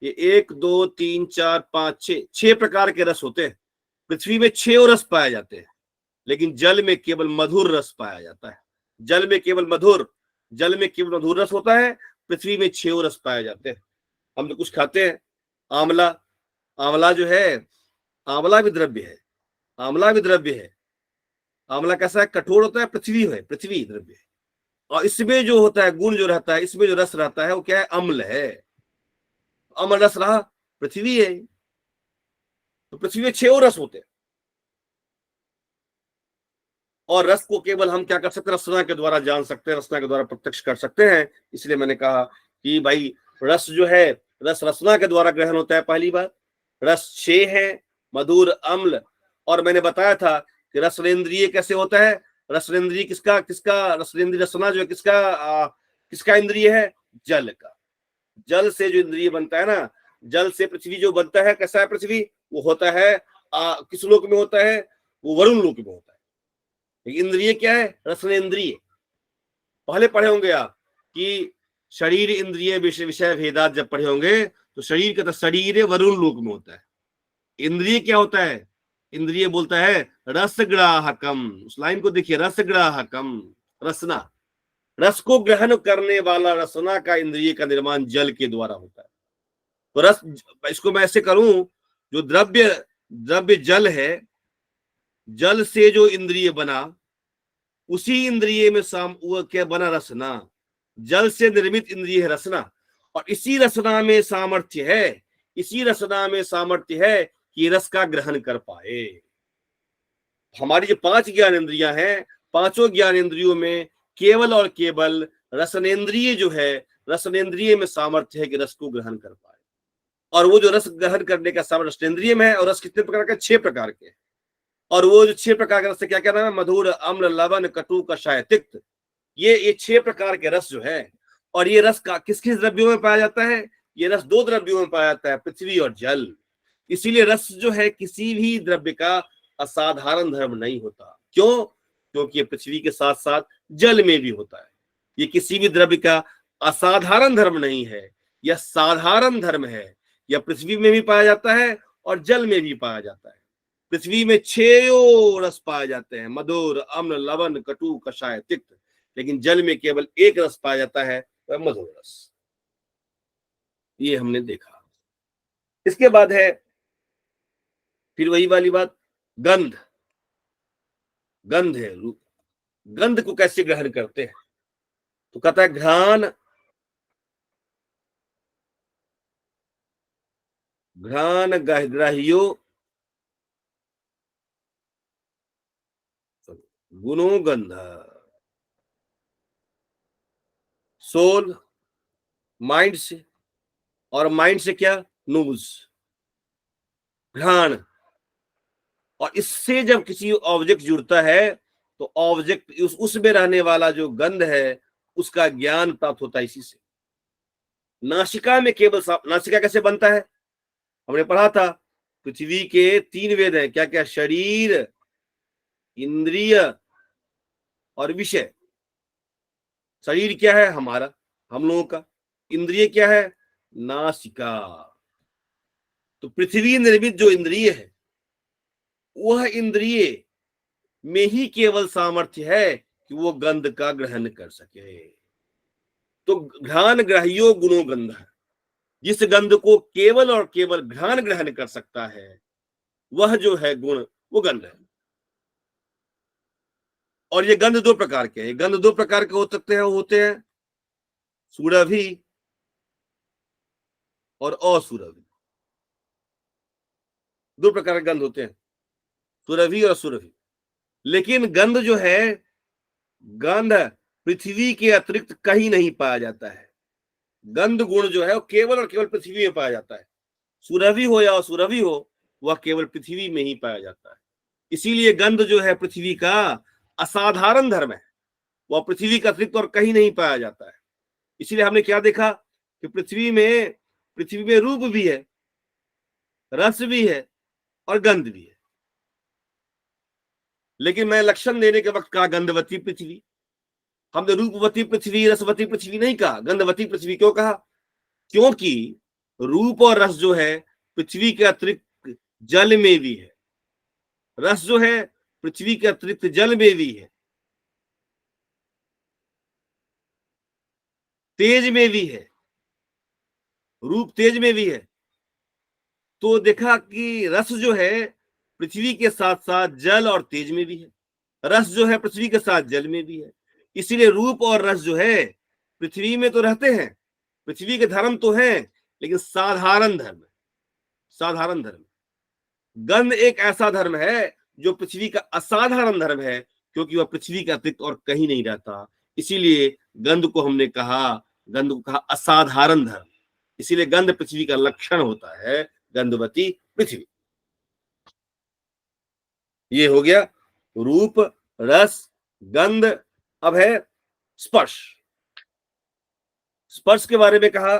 Speaker 1: ये 1 2 3 4 5 6 प्रकार के रस होते हैं। पृथ्वी में 6 रस पाए जाते हैं, लेकिन जल में केवल मधुर रस पाया जाता है। जल में केवल मधुर, जल में केवल मधुर रस होता है। पृथ्वी में 6 रस पाए जाते हैं। हम तो कुछ खाते हैं, आंवला, आंवला जो है, आंवला भी द्रव्य है, आंवला भी द्रव्य है। आंवला कैसा है? कठोर होता है, पृथ्वी है, पृथ्वी द्रव्य है। और इसमें जो होता है गुण जो रहता है, इसमें जो रस रहता है वो क्या है? अम्ल है। अम्ल रस रहा, पृथ्वी है। तो पृथ्वी में 6 रस होते हैं। और रस को केवल हम क्या कर सकते हैं? रसना के द्वारा जान सकते हैं, रसना के द्वारा प्रत्यक्ष कर सकते हैं। इसलिए मैंने कहा कि भाई रस जो है, रस रसना के द्वारा ग्रहण होता है। पहली बात, रस 6 है, मधुर, अम्ल। और मैंने बताया था कि रसनेन्द्रिय कैसे होता है? रसनेन्द्रिय किसका किसका रसनेन्द्रिय, रसना जो है किसका इंद्रिय है? जल का। जल से जो इंद्रिय बनता है ना, जल से पृथ्वी जो बनता है, कैसा है पृथ्वी? वो होता है किस लोक में होता है? वो वरुण लोक में होता है। इंद्रिय क्या है? रसनेन्द्रिय। पहले पढ़े होंगे आप कि शरीर इंद्रिय विषय भेदात, जब पढ़े होंगे तो शरीर का तो शरीर वरुण लोक में होता है। इंद्रिय क्या होता है? इंद्रिय बोलता है रसग्राहकम। उस लाइन को देखिए, रसग्राहकम, रसना, रस को ग्रहण करने वाला रसना का इंद्रिय का निर्माण जल के द्वारा होता है। तो रस, इसको मैं ऐसे करूं, जो द्रव्य जल है, जल से जो इंद्रिय बना, उसी इंद्रिय में वो क्या बना? रसना। जल से निर्मित इंद्रिय है रसना। और इसी रसना में सामर्थ्य है, इसी रसना में सामर्थ्य है कि रस का ग्रहण कर पाए। हमारी जो 5 ज्ञान इंद्रियां हैं, पांचों ज्ञान इंद्रियों में केवल और केवल रसनेन्द्रिय जो है, रसनेन्द्रिय में सामर्थ्य है कि रस को ग्रहण कर पाए। और वो जो रस ग्रहण करने का सामर्थ्य रसनेंद्रिय में है। और रस कितने प्रकार के? 6 प्रकार के। और वो जो 6 प्रकार के रस से क्या क्या नाम है? मधुर, अम्ल, लवण, कटु, कषाय, तिक्त। ये 6 प्रकार के रस जो है, और ये रस का किस किस द्रव्यों में पाया जाता है? ये रस 2 द्रव्यों में पाया जाता है, पृथ्वी और जल। इसीलिए रस जो है किसी भी द्रव्य का असाधारण धर्म नहीं होता। क्यों? क्योंकि ये पृथ्वी के साथ साथ जल में भी होता है। ये किसी भी द्रव्य का असाधारण धर्म नहीं है, यह साधारण धर्म है। यह पृथ्वी में भी पाया जाता है और जल में भी पाया जाता है। पृथ्वी में 6 रस पाए जाते हैं, मधुर, अम्ल, लवण, कटु, कषाय, तिक्त। लेकिन जल में केवल 1 रस पाया जाता है, वह मधुर रस। ये हमने देखा। इसके बाद है फिर वही वाली बात, गंध। गंध है, गंध को कैसे ग्रहण करते हैं? तो कहता है घ्राण, घ्राण ग्राह्यो गुणो गंध। सोल माइंड से, और माइंड से क्या? नोज, घ्राण। और इससे जब किसी ऑब्जेक्ट जुड़ता है तो ऑब्जेक्ट उसमें रहने वाला जो गंध है उसका ज्ञान प्राप्त होता है इसी से। नासिका में केवल नासिका कैसे बनता है? हमने पढ़ा था, पृथ्वी के 3 वेद हैं। क्या क्या? शरीर, इंद्रिय और विषय। शरीर क्या है? हमारा, हम लोगों का। इंद्रिय क्या है? नासिका। तो पृथ्वी निर्मित जो इंद्रिय है, वह इंद्रिय में ही केवल सामर्थ्य है कि वो गंध का ग्रहण कर सके। तो घ्राण ग्राह्यो गुणो गंध, जिस गंध को केवल और केवल घ्राण ग्रहण कर सकता है, वह जो है गुण, वो गंध है। और ये गंध 2 प्रकार के हैं। गंध 2 प्रकार के हो सकते हैं, होते हैं सुरभि और असुरभि। 2 प्रकार के गंध होते हैं, सुरभि और असुरभि। लेकिन गंध जो है, गंध पृथ्वी के अतिरिक्त कहीं नहीं पाया जाता है। गंध गुण जो है वो केवल और केवल पृथ्वी में पाया जाता है। सुरभि हो या असुरभि हो, वह केवल पृथ्वी में ही पाया जाता है। इसीलिए गंध जो है पृथ्वी का असाधारण धर्म है, वह पृथ्वी का अतिरिक्त और कहीं नहीं पाया जाता है। इसीलिए हमने क्या देखा कि पृथ्वी में रूप भी है, रस भी है और गंध भी है। लेकिन मैं लक्षण देने के वक्त कहा गंधवती पृथ्वी। हमने रूपवती पृथ्वी, रसवती पृथ्वी नहीं कहा, गंधवती पृथ्वी क्यों कहा? क्योंकि रूप और रस जो है पृथ्वी के अतिरिक्त जल में भी है, रस जो है पृथ्वी के अतिरिक्त जल में भी है, तेज में भी है, रूप तेज में भी है। तो देखा कि रस जो है पृथ्वी के साथ साथ जल और तेज में भी है, रस जो है पृथ्वी के साथ जल में भी है। इसीलिए रूप और रस जो है पृथ्वी में तो रहते हैं, पृथ्वी के धर्म तो है, लेकिन साधारण धर्म है, साधारण धर्म। गंध एक ऐसा धर्म है जो पृथ्वी का असाधारण धर्म है, क्योंकि वह पृथ्वी के अतिरिक्त और कहीं नहीं रहता। इसीलिए गंध को हमने कहा, गंध को कहा असाधारण धर्म। इसीलिए गंध पृथ्वी का लक्षण होता है, गंधवती पृथ्वी। ये हो गया रूप, रस, गंध। अब है स्पर्श। स्पर्श के बारे में कहा,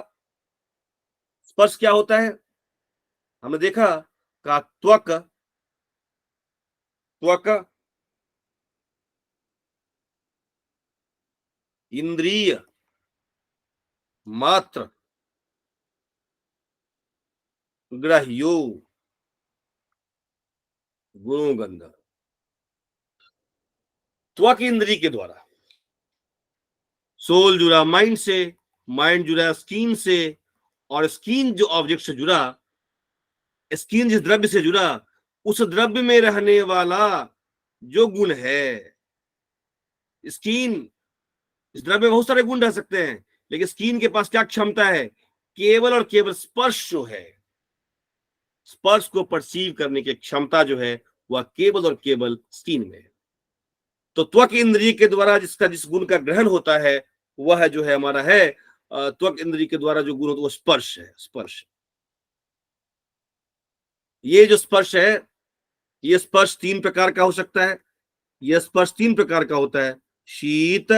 Speaker 1: स्पर्श क्या होता है? हमने देखा का त्वक, त्वक इंद्रिय मात्र ग्राह्यो गुणो गंध। त्वक इंद्रिय के द्वारा सोल जुड़ा माइंड से, माइंड जुड़ा स्किन से, और स्किन जो ऑब्जेक्ट से जुड़ा, स्किन जिस द्रव्य से जुड़ा, उस द्रव्य में रहने वाला जो गुण है, स्किन, इस द्रव्य में बहुत सारे गुण रह सकते हैं, लेकिन स्किन के पास क्या क्षमता है? केवल और केवल स्पर्श जो है, स्पर्श को परसीव करने की क्षमता जो है वह केवल और केवल स्किन में है। तो त्वक इंद्रिय के द्वारा जिस गुण का ग्रहण होता है, वह जो है हमारा है त्वक इंद्रिय के द्वारा जो गुण होता है वो स्पर्श है, स्पर्श। ये जो स्पर्श है, ये स्पर्श 3 प्रकार का हो सकता है। यह स्पर्श 3 प्रकार का होता है, शीत,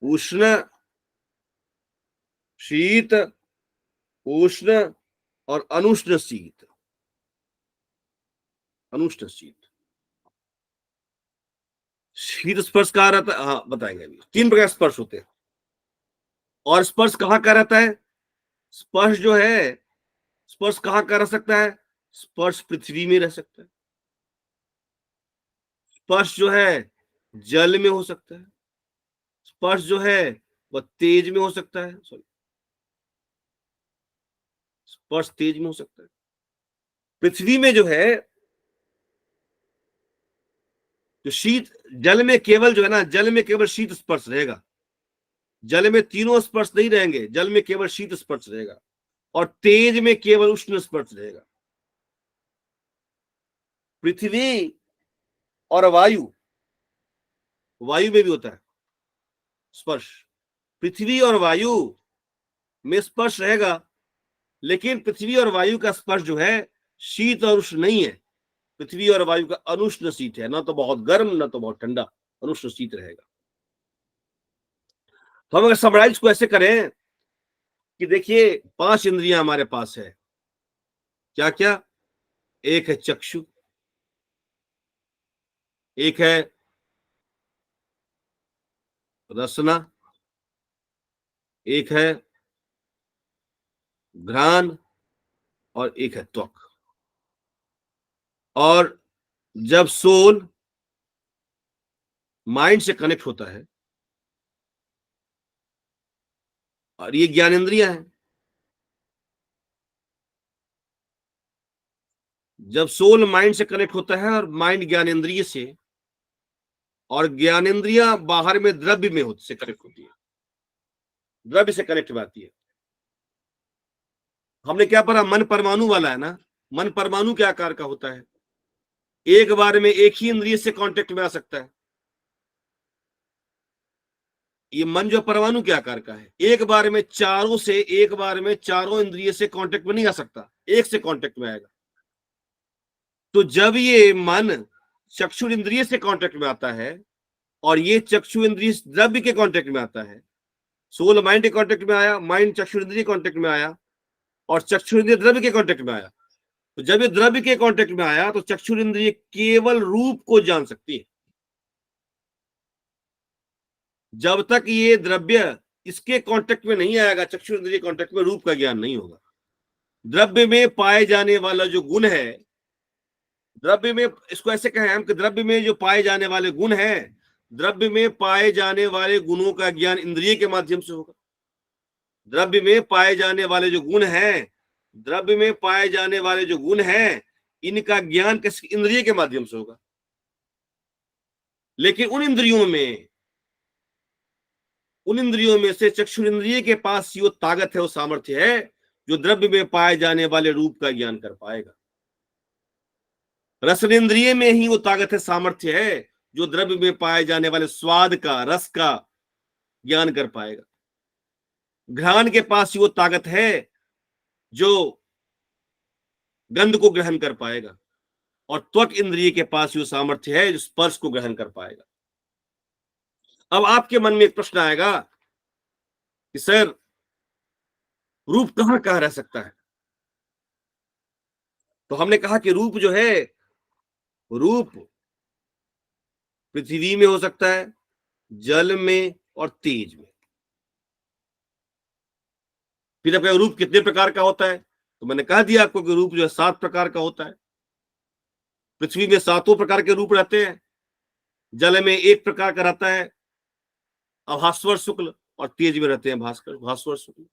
Speaker 1: उष्ण, शीत, उष्ण और अनुष्ण शीत। अनुष्ण शीत, शीत स्पर्श कहाँ रहता है, हाँ बताएंगे अभी। 3 प्रकार स्पर्श होते हैं। और स्पर्श कहाँ का रहता है? स्पर्श जो है, स्पर्श कहाँ का रह सकता है? स्पर्श पृथ्वी में रह सकता है। स्पर्श जो है जल में हो सकता है। स्पर्श जो है वह तेज में हो सकता है। सॉरी, स्पर्श तेज में हो सकता है। पृथ्वी में जो है, जो शीत, जल में केवल जो है ना, जल में केवल शीत स्पर्श रहेगा। जल में तीनों स्पर्श नहीं रहेंगे, जल में केवल शीत स्पर्श रहेगा। और तेज में केवल उष्ण स्पर्श रहेगा। पृथ्वी और वायु, वायु में भी होता है स्पर्श। पृथ्वी और वायु में स्पर्श रहेगा, लेकिन पृथ्वी और वायु का स्पर्श जो है शीत और उष्ण नहीं है। पृथ्वी और वायु का अनुष्ण शीत है, ना तो बहुत गर्म ना तो बहुत ठंडा, अनुष्ण शीत रहेगा। तो हम अगर समराइज को ऐसे करें कि देखिए 5 इंद्रियां हमारे पास है। क्या क्या? एक है चक्षु, एक है रसना, एक है घ्राण और एक है त्वक। और जब सोल माइंड से कनेक्ट होता है, और ये ज्ञानेंद्रियां हैं, जब सोल माइंड से कनेक्ट होता है और माइंड ज्ञानेंद्रिय से, और ज्ञानेंद्रियां बाहर में द्रव्य में से कनेक्ट होती है, द्रव्य से कनेक्ट में आती है। हमने क्या पढ़ा? मन परमाणु वाला है ना। मन परमाणु के आकार का होता है, एक बार में एक ही इंद्रिय से कांटेक्ट में आ सकता है। ये मन जो परमाणु के आकार का है, एक बार में चारों से, एक बार में चारों इंद्रिय से कांटेक्ट में नहीं आ सकता, एक से कांटेक्ट में आएगा। तो जब ये मन चक्षु इंद्रिय से कांटेक्ट में आता है, और ये चक्षु इंद्रिय द्रव्य के कांटेक्ट में आता है, सोल माइंड के कांटेक्ट में आया, माइंड चक्षु इंद्रिय कांटेक्ट में आया, और चक्षु इंद्रिय द्रव्य के कांटेक्ट में आया। तो जब ये द्रव्य के कांटेक्ट में आया तो चक्षु इंद्रिय केवल रूप को जान सकती है। जब तक ये द्रव्य इसके कांटेक्ट में नहीं आएगा, चक्षु इंद्रिय कांटेक्ट में, रूप का ज्ञान नहीं होगा। द्रव्य में पाए जाने वाला जो गुण है, द्रव्य में, इसको ऐसे कहें हम कि द्रव्य में जो पाए जाने वाले गुण हैं, द्रव्य में पाए जाने वाले गुणों का ज्ञान इंद्रिय के माध्यम से होगा। द्रव्य में पाए जाने वाले जो गुण हैं, द्रव्य में पाए जाने वाले जो गुण हैं, इनका ज्ञान किस इंद्रिय के माध्यम से होगा। लेकिन उन इंद्रियों में से चक्षु इंद्रिय के पास वो ताकत है, वो सामर्थ्य है, जो द्रव्य में पाए जाने वाले रूप का ज्ञान कर पाएगा। रसनेन्द्रिय में ही वो ताकत है, सामर्थ्य है, जो द्रव्य में पाए जाने वाले स्वाद का, रस का ज्ञान कर पाएगा। घ्राण के पास वो ताकत है जो गंध को ग्रहण कर पाएगा, और त्वक इंद्रिय के पास वो सामर्थ्य है जो स्पर्श को ग्रहण कर पाएगा। अब आपके मन में एक प्रश्न आएगा कि सर, रूप कहां कहां रह सकता है? तो हमने कहा कि रूप जो है, रूप पृथ्वी में हो सकता है, जल में और तेज में। फिर आपका रूप कितने प्रकार का होता है? तो मैंने कह दिया आपको कि रूप जो है 7 प्रकार का होता है। पृथ्वी में 7 प्रकार के रूप रहते हैं, जल में 1 प्रकार का रहता है अभास्वर शुक्ल, और तेज में रहते हैं भास्वर शुक्ल।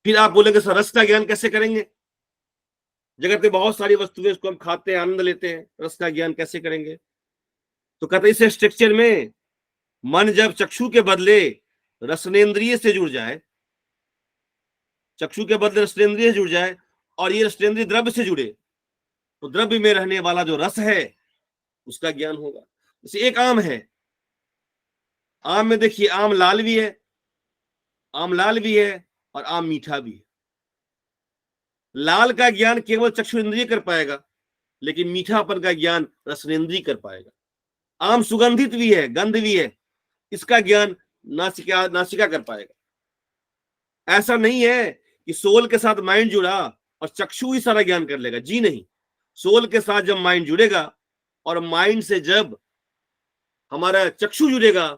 Speaker 1: फिर आप बोलेंगे सर, रस का ज्ञान कैसे करेंगे? जगत में बहुत सारी वस्तुएं, उसको हम खाते हैं, आनंद लेते हैं, रस का ज्ञान कैसे करेंगे? तो कहते हैं इस स्ट्रक्चर में मन जब चक्षु के बदले रसनेन्द्रिय से जुड़ जाए, चक्षु के बदले रसनेन्द्रिय से जुड़ जाए, और ये रसनेन्द्रिय द्रव्य से जुड़े, तो द्रव्य में रहने वाला जो रस है उसका ज्ञान होगा। जैसे एक आम है, आम में देखिए, आम लाल भी है, आम लाल भी है और आम मीठा भी है। लाल का ज्ञान केवल चक्षु इंद्रिय कर पाएगा, लेकिन मीठापन का ज्ञान रसनेन्द्रिय कर पाएगा। आम सुगंधित भी है, गंध भी है, इसका ज्ञान नासिका कर पाएगा। ऐसा नहीं है कि सोल के साथ माइंड जुड़ा और चक्षु ही सारा ज्ञान कर लेगा, जी नहीं। सोल के साथ जब माइंड जुड़ेगा और माइंड से जब हमारा चक्षु जुड़ेगा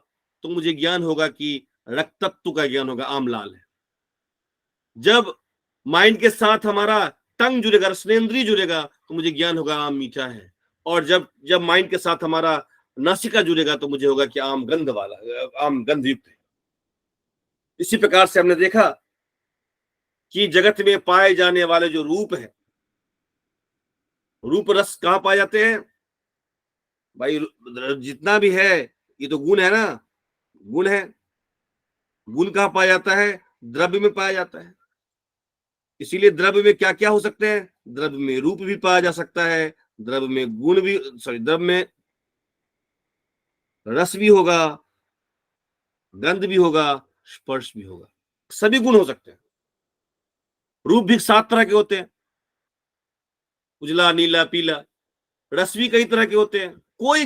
Speaker 1: तो मुझे ज्ञान होगा कि रक्त तत्व का ज्ञान होगा, आम लाल है। जब माइंड के साथ हमारा टंग जुड़ेगा, रसनेन्द्रिय जुड़ेगा तो मुझे ज्ञान होगा आम मीठा है। और जब माइंड के साथ हमारा नासिका जुड़ेगा तो मुझे होगा कि आम गंध वाला, आम गंध युक्त है। इसी प्रकार से हमने देखा कि जगत में पाए जाने वाले जो रूप है, रूप रस कहां पाए जाते हैं भाई? जितना भी है ये तो गुण है ना, गुण है। गुण कहां पाया जाता है? द्रव्य में पाया जाता है। इसीलिए द्रव्य में क्या क्या हो सकते हैं? द्रव्य में रूप भी पाया जा सकता है, द्रव्य में गुण भी, द्रव्य में रस भी होगा, गंध भी होगा, स्पर्श भी होगा, सभी गुण हो सकते हैं। रूप भी 7 तरह के होते हैं, उजला, नीला, पीला। रस भी कई तरह के होते हैं, कोई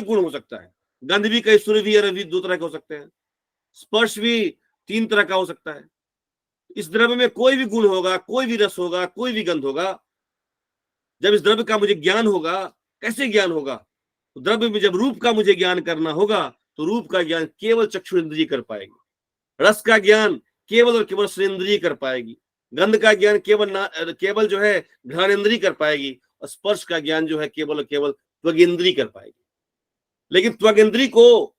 Speaker 1: गुण हो सकता है। गंध भी कई, सुरभि, रवि 2 तरह के हो सकते हैं। स्पर्श भी 3 तरह का हो सकता है। इस द्रव्य में कोई भी गुण होगा, कोई भी रस होगा, कोई भी गंध होगा। जब इस द्रव्य का मुझे ज्ञान होगा, कैसे ज्ञान होगा? तो द्रव्य में जब रूप का मुझे ज्ञान करना होगा तो रूप का ज्ञान केवल चक्षु इंद्रिय कर पाएगी, रस का ज्ञान केवल और केवल श्रेंद्रिय कर पाएगी, गंध का ज्ञान केवल जो है घ्राणेन्द्रिय कर पाएगी, और स्पर्श का ज्ञान जो है केवल और केवल त्वगिंद्रिय कर पाएगी। लेकिन त्वगिंद्रिय को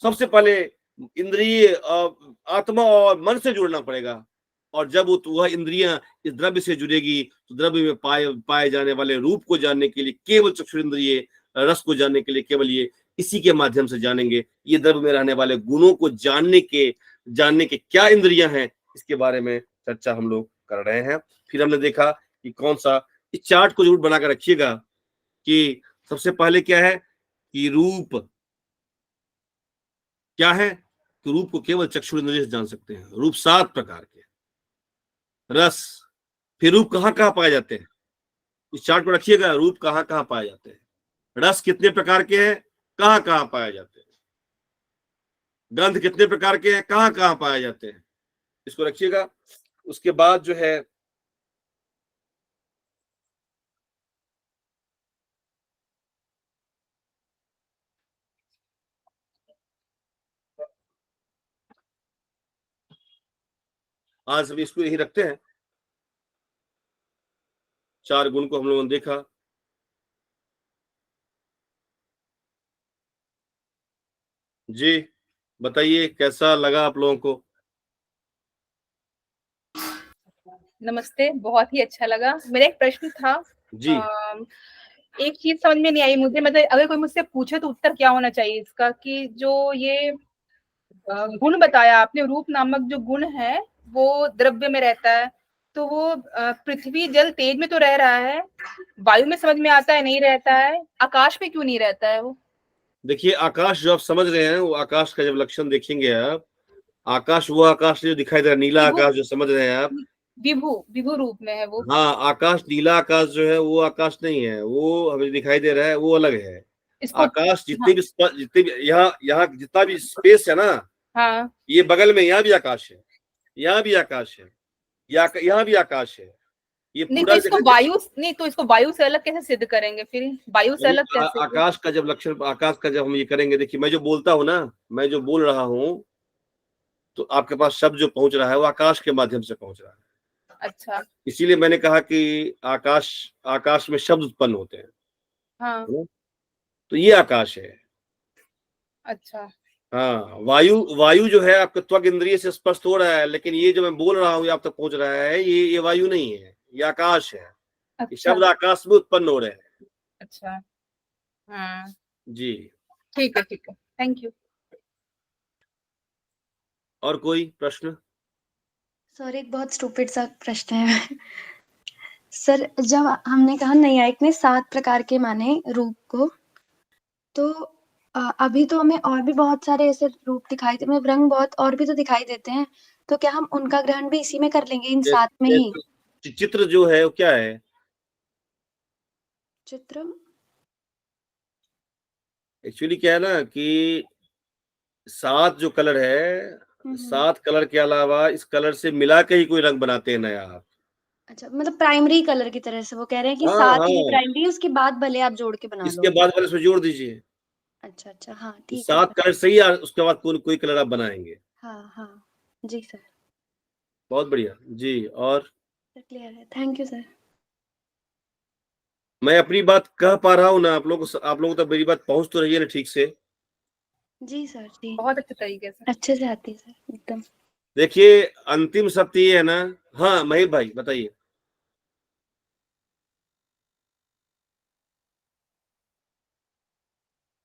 Speaker 1: सबसे पहले इंद्रिय, आत्मा और मन से जुड़ना पड़ेगा। और जब वह इंद्रियां इस द्रव्य से जुड़ेगी तो द्रव्य में पाए जाने वाले रूप को जानने के लिए केवल चक्षु इंद्रिय, रस को जानने के लिए केवल ये इसी के माध्यम से जानेंगे। ये द्रव्य में रहने वाले गुणों को जानने के क्या इंद्रियां हैं, इसके बारे में चर्चा हम लोग कर रहे हैं। फिर हमने देखा कि कौन सा, इस चार्ट को जरूर बनाकर रखिएगा कि सबसे पहले क्या है कि रूप क्या है, तो रूप को केवल चक्षु इंद्रिय से जान सकते हैं। रूप 7 प्रकार के। रस, फिर रूप कहाँ कहाँ पाए जाते हैं, इस चार्ट को रखिएगा। रूप कहाँ कहाँ पाए जाते हैं, रस कितने प्रकार के हैं, कहाँ कहाँ पाए जाते हैं, गंध कितने प्रकार के हैं, कहाँ कहाँ पाए जाते हैं, इसको रखिएगा। उसके बाद जो है आज हम इसको यही रखते हैं। 4 गुण को हम लोगों ने देखा। जी बताइए कैसा लगा आप लोगों को?
Speaker 5: नमस्ते, बहुत ही अच्छा लगा। मेरा एक प्रश्न था
Speaker 1: जी।
Speaker 5: एक चीज समझ में नहीं आई मुझे, मतलब अगर कोई मुझसे पूछे तो उत्तर क्या होना चाहिए इसका, कि जो ये गुण बताया आपने, रूप नामक जो गुण है वो द्रव्य में रहता है, तो वो पृथ्वी जल तेज में तो रह रहा है, वायु में समझ में आता है नहीं रहता है, आकाश में क्यों नहीं रहता है वो?
Speaker 1: देखिए आकाश जो आप समझ रहे हैं, वो आकाश का जब लक्षण देखेंगे आप, आकाश वो आकाश जो दिखाई दे रहा है, नीला आकाश जो समझ रहे हैं आप,
Speaker 5: विभु रूप में है वो।
Speaker 1: हाँ, आकाश, नीला आकाश जो है वो आकाश नहीं है, वो हमें दिखाई दे रहा है, वो अलग है। आकाश जितने भी यहाँ जितना भी स्पेस है ना,
Speaker 5: हाँ,
Speaker 1: ये बगल में यहाँ भी आकाश है, यहाँ भी आकाश है, यहाँ भी आकाश है, ये
Speaker 5: नहीं
Speaker 1: पूरा
Speaker 5: तो इसको वायु से अलग कैसे सिद्ध करेंगे? फिर वायु से अलग कैसे?
Speaker 1: आकाश का जब लक्षण, आकाश का जब हम ये करेंगे, देखिए मैं जो बोलता हूँ ना, मैं जो बोल रहा हूँ, तो आपके पास शब्द जो पहुंच रहा है वो आकाश के माध्यम से पहुंच रहा है।
Speaker 5: अच्छा,
Speaker 1: इसीलिए मैंने कहा कि आकाश में शब्द उत्पन्न होते हैं।
Speaker 5: हाँ,
Speaker 1: तो ये आकाश है।
Speaker 5: अच्छा,
Speaker 1: हाँ, वायु जो है आपके त्वक इंद्रिय से स्पष्ट हो रहा है, लेकिन ये जो मैं बोल रहा हूँ ये आप तक पहुंच रहा है, ये वायु नहीं है, ये आकाश है। ये
Speaker 5: अच्छा,
Speaker 1: शब्द आकाश में उत्पन्न हो रहे हैं।
Speaker 5: अच्छा, हाँ,
Speaker 1: जी,
Speaker 5: ठीक है, थैंक यू।
Speaker 1: और कोई प्रश्न?
Speaker 6: सर एक बहुत स्टूपिड सा प्रश्न है सर, जब हमने कहा नैयायिक ने 7 प्रकार के माने रूप को, तो अभी तो हमें और भी बहुत सारे ऐसे रूप दिखाई दे, मतलब रंग बहुत और भी तो दिखाई देते हैं, तो क्या हम उनका ग्रहण भी इसी में कर लेंगे, इन 7 में ही?
Speaker 1: चित्र जो है वो क्या है?
Speaker 6: चित्र
Speaker 1: एक्चुअली क्या है ना कि 7 जो कलर है, 7 कलर के अलावा इस कलर से मिला के ही कोई रंग बनाते हैं नया आप।
Speaker 6: अच्छा, मतलब प्राइमरी कलर की तरह से वो कह रहे हैं कि
Speaker 1: हाँ,
Speaker 6: 7 ही
Speaker 1: हाँ।
Speaker 6: प्राइमरी, उसके बाद भले आप जोड़ के बना
Speaker 1: इसके
Speaker 6: लो।
Speaker 1: बाद वाले इसमें जोड़ दीजिए।
Speaker 6: अच्छा, अच्छा, हाँ, ठीक है
Speaker 1: 7
Speaker 6: सर।
Speaker 1: कलर सही है, उसके बाद कोई कलर आप बनाएंगे।
Speaker 6: हाँ, हाँ, जी सर,
Speaker 1: बहुत बढ़िया जी। और
Speaker 6: सर क्लियर है, थैंक यू सर।
Speaker 1: मैं अपनी बात कह पा रहा हूँ ना? आप लोगों तक मेरी बात पहुंच तो रही है ना ठीक से?
Speaker 6: जी सर, जी,
Speaker 5: बहुत अच्छे तरीके से।
Speaker 6: अच्छे से आती है सर, एकदम।
Speaker 1: देखिए, अंतिम सत्य ये है ना। हाँ महेश भाई बताइए।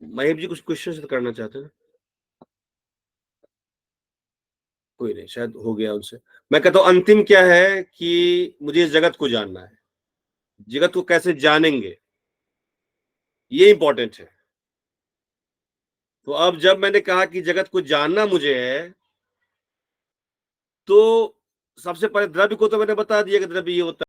Speaker 1: महेश जी कुछ क्वेश्चन करना चाहते हैं? कोई नहीं, शायद हो गया उनसे। मैं कहता हूँ अंतिम क्या है कि मुझे इस जगत को जानना है। जगत को कैसे जानेंगे, ये इंपॉर्टेंट है। तो अब जब मैंने कहा कि जगत को जानना मुझे है, तो सबसे पहले द्रव्य को तो मैंने बता दिया कि द्रव्य ये होता है।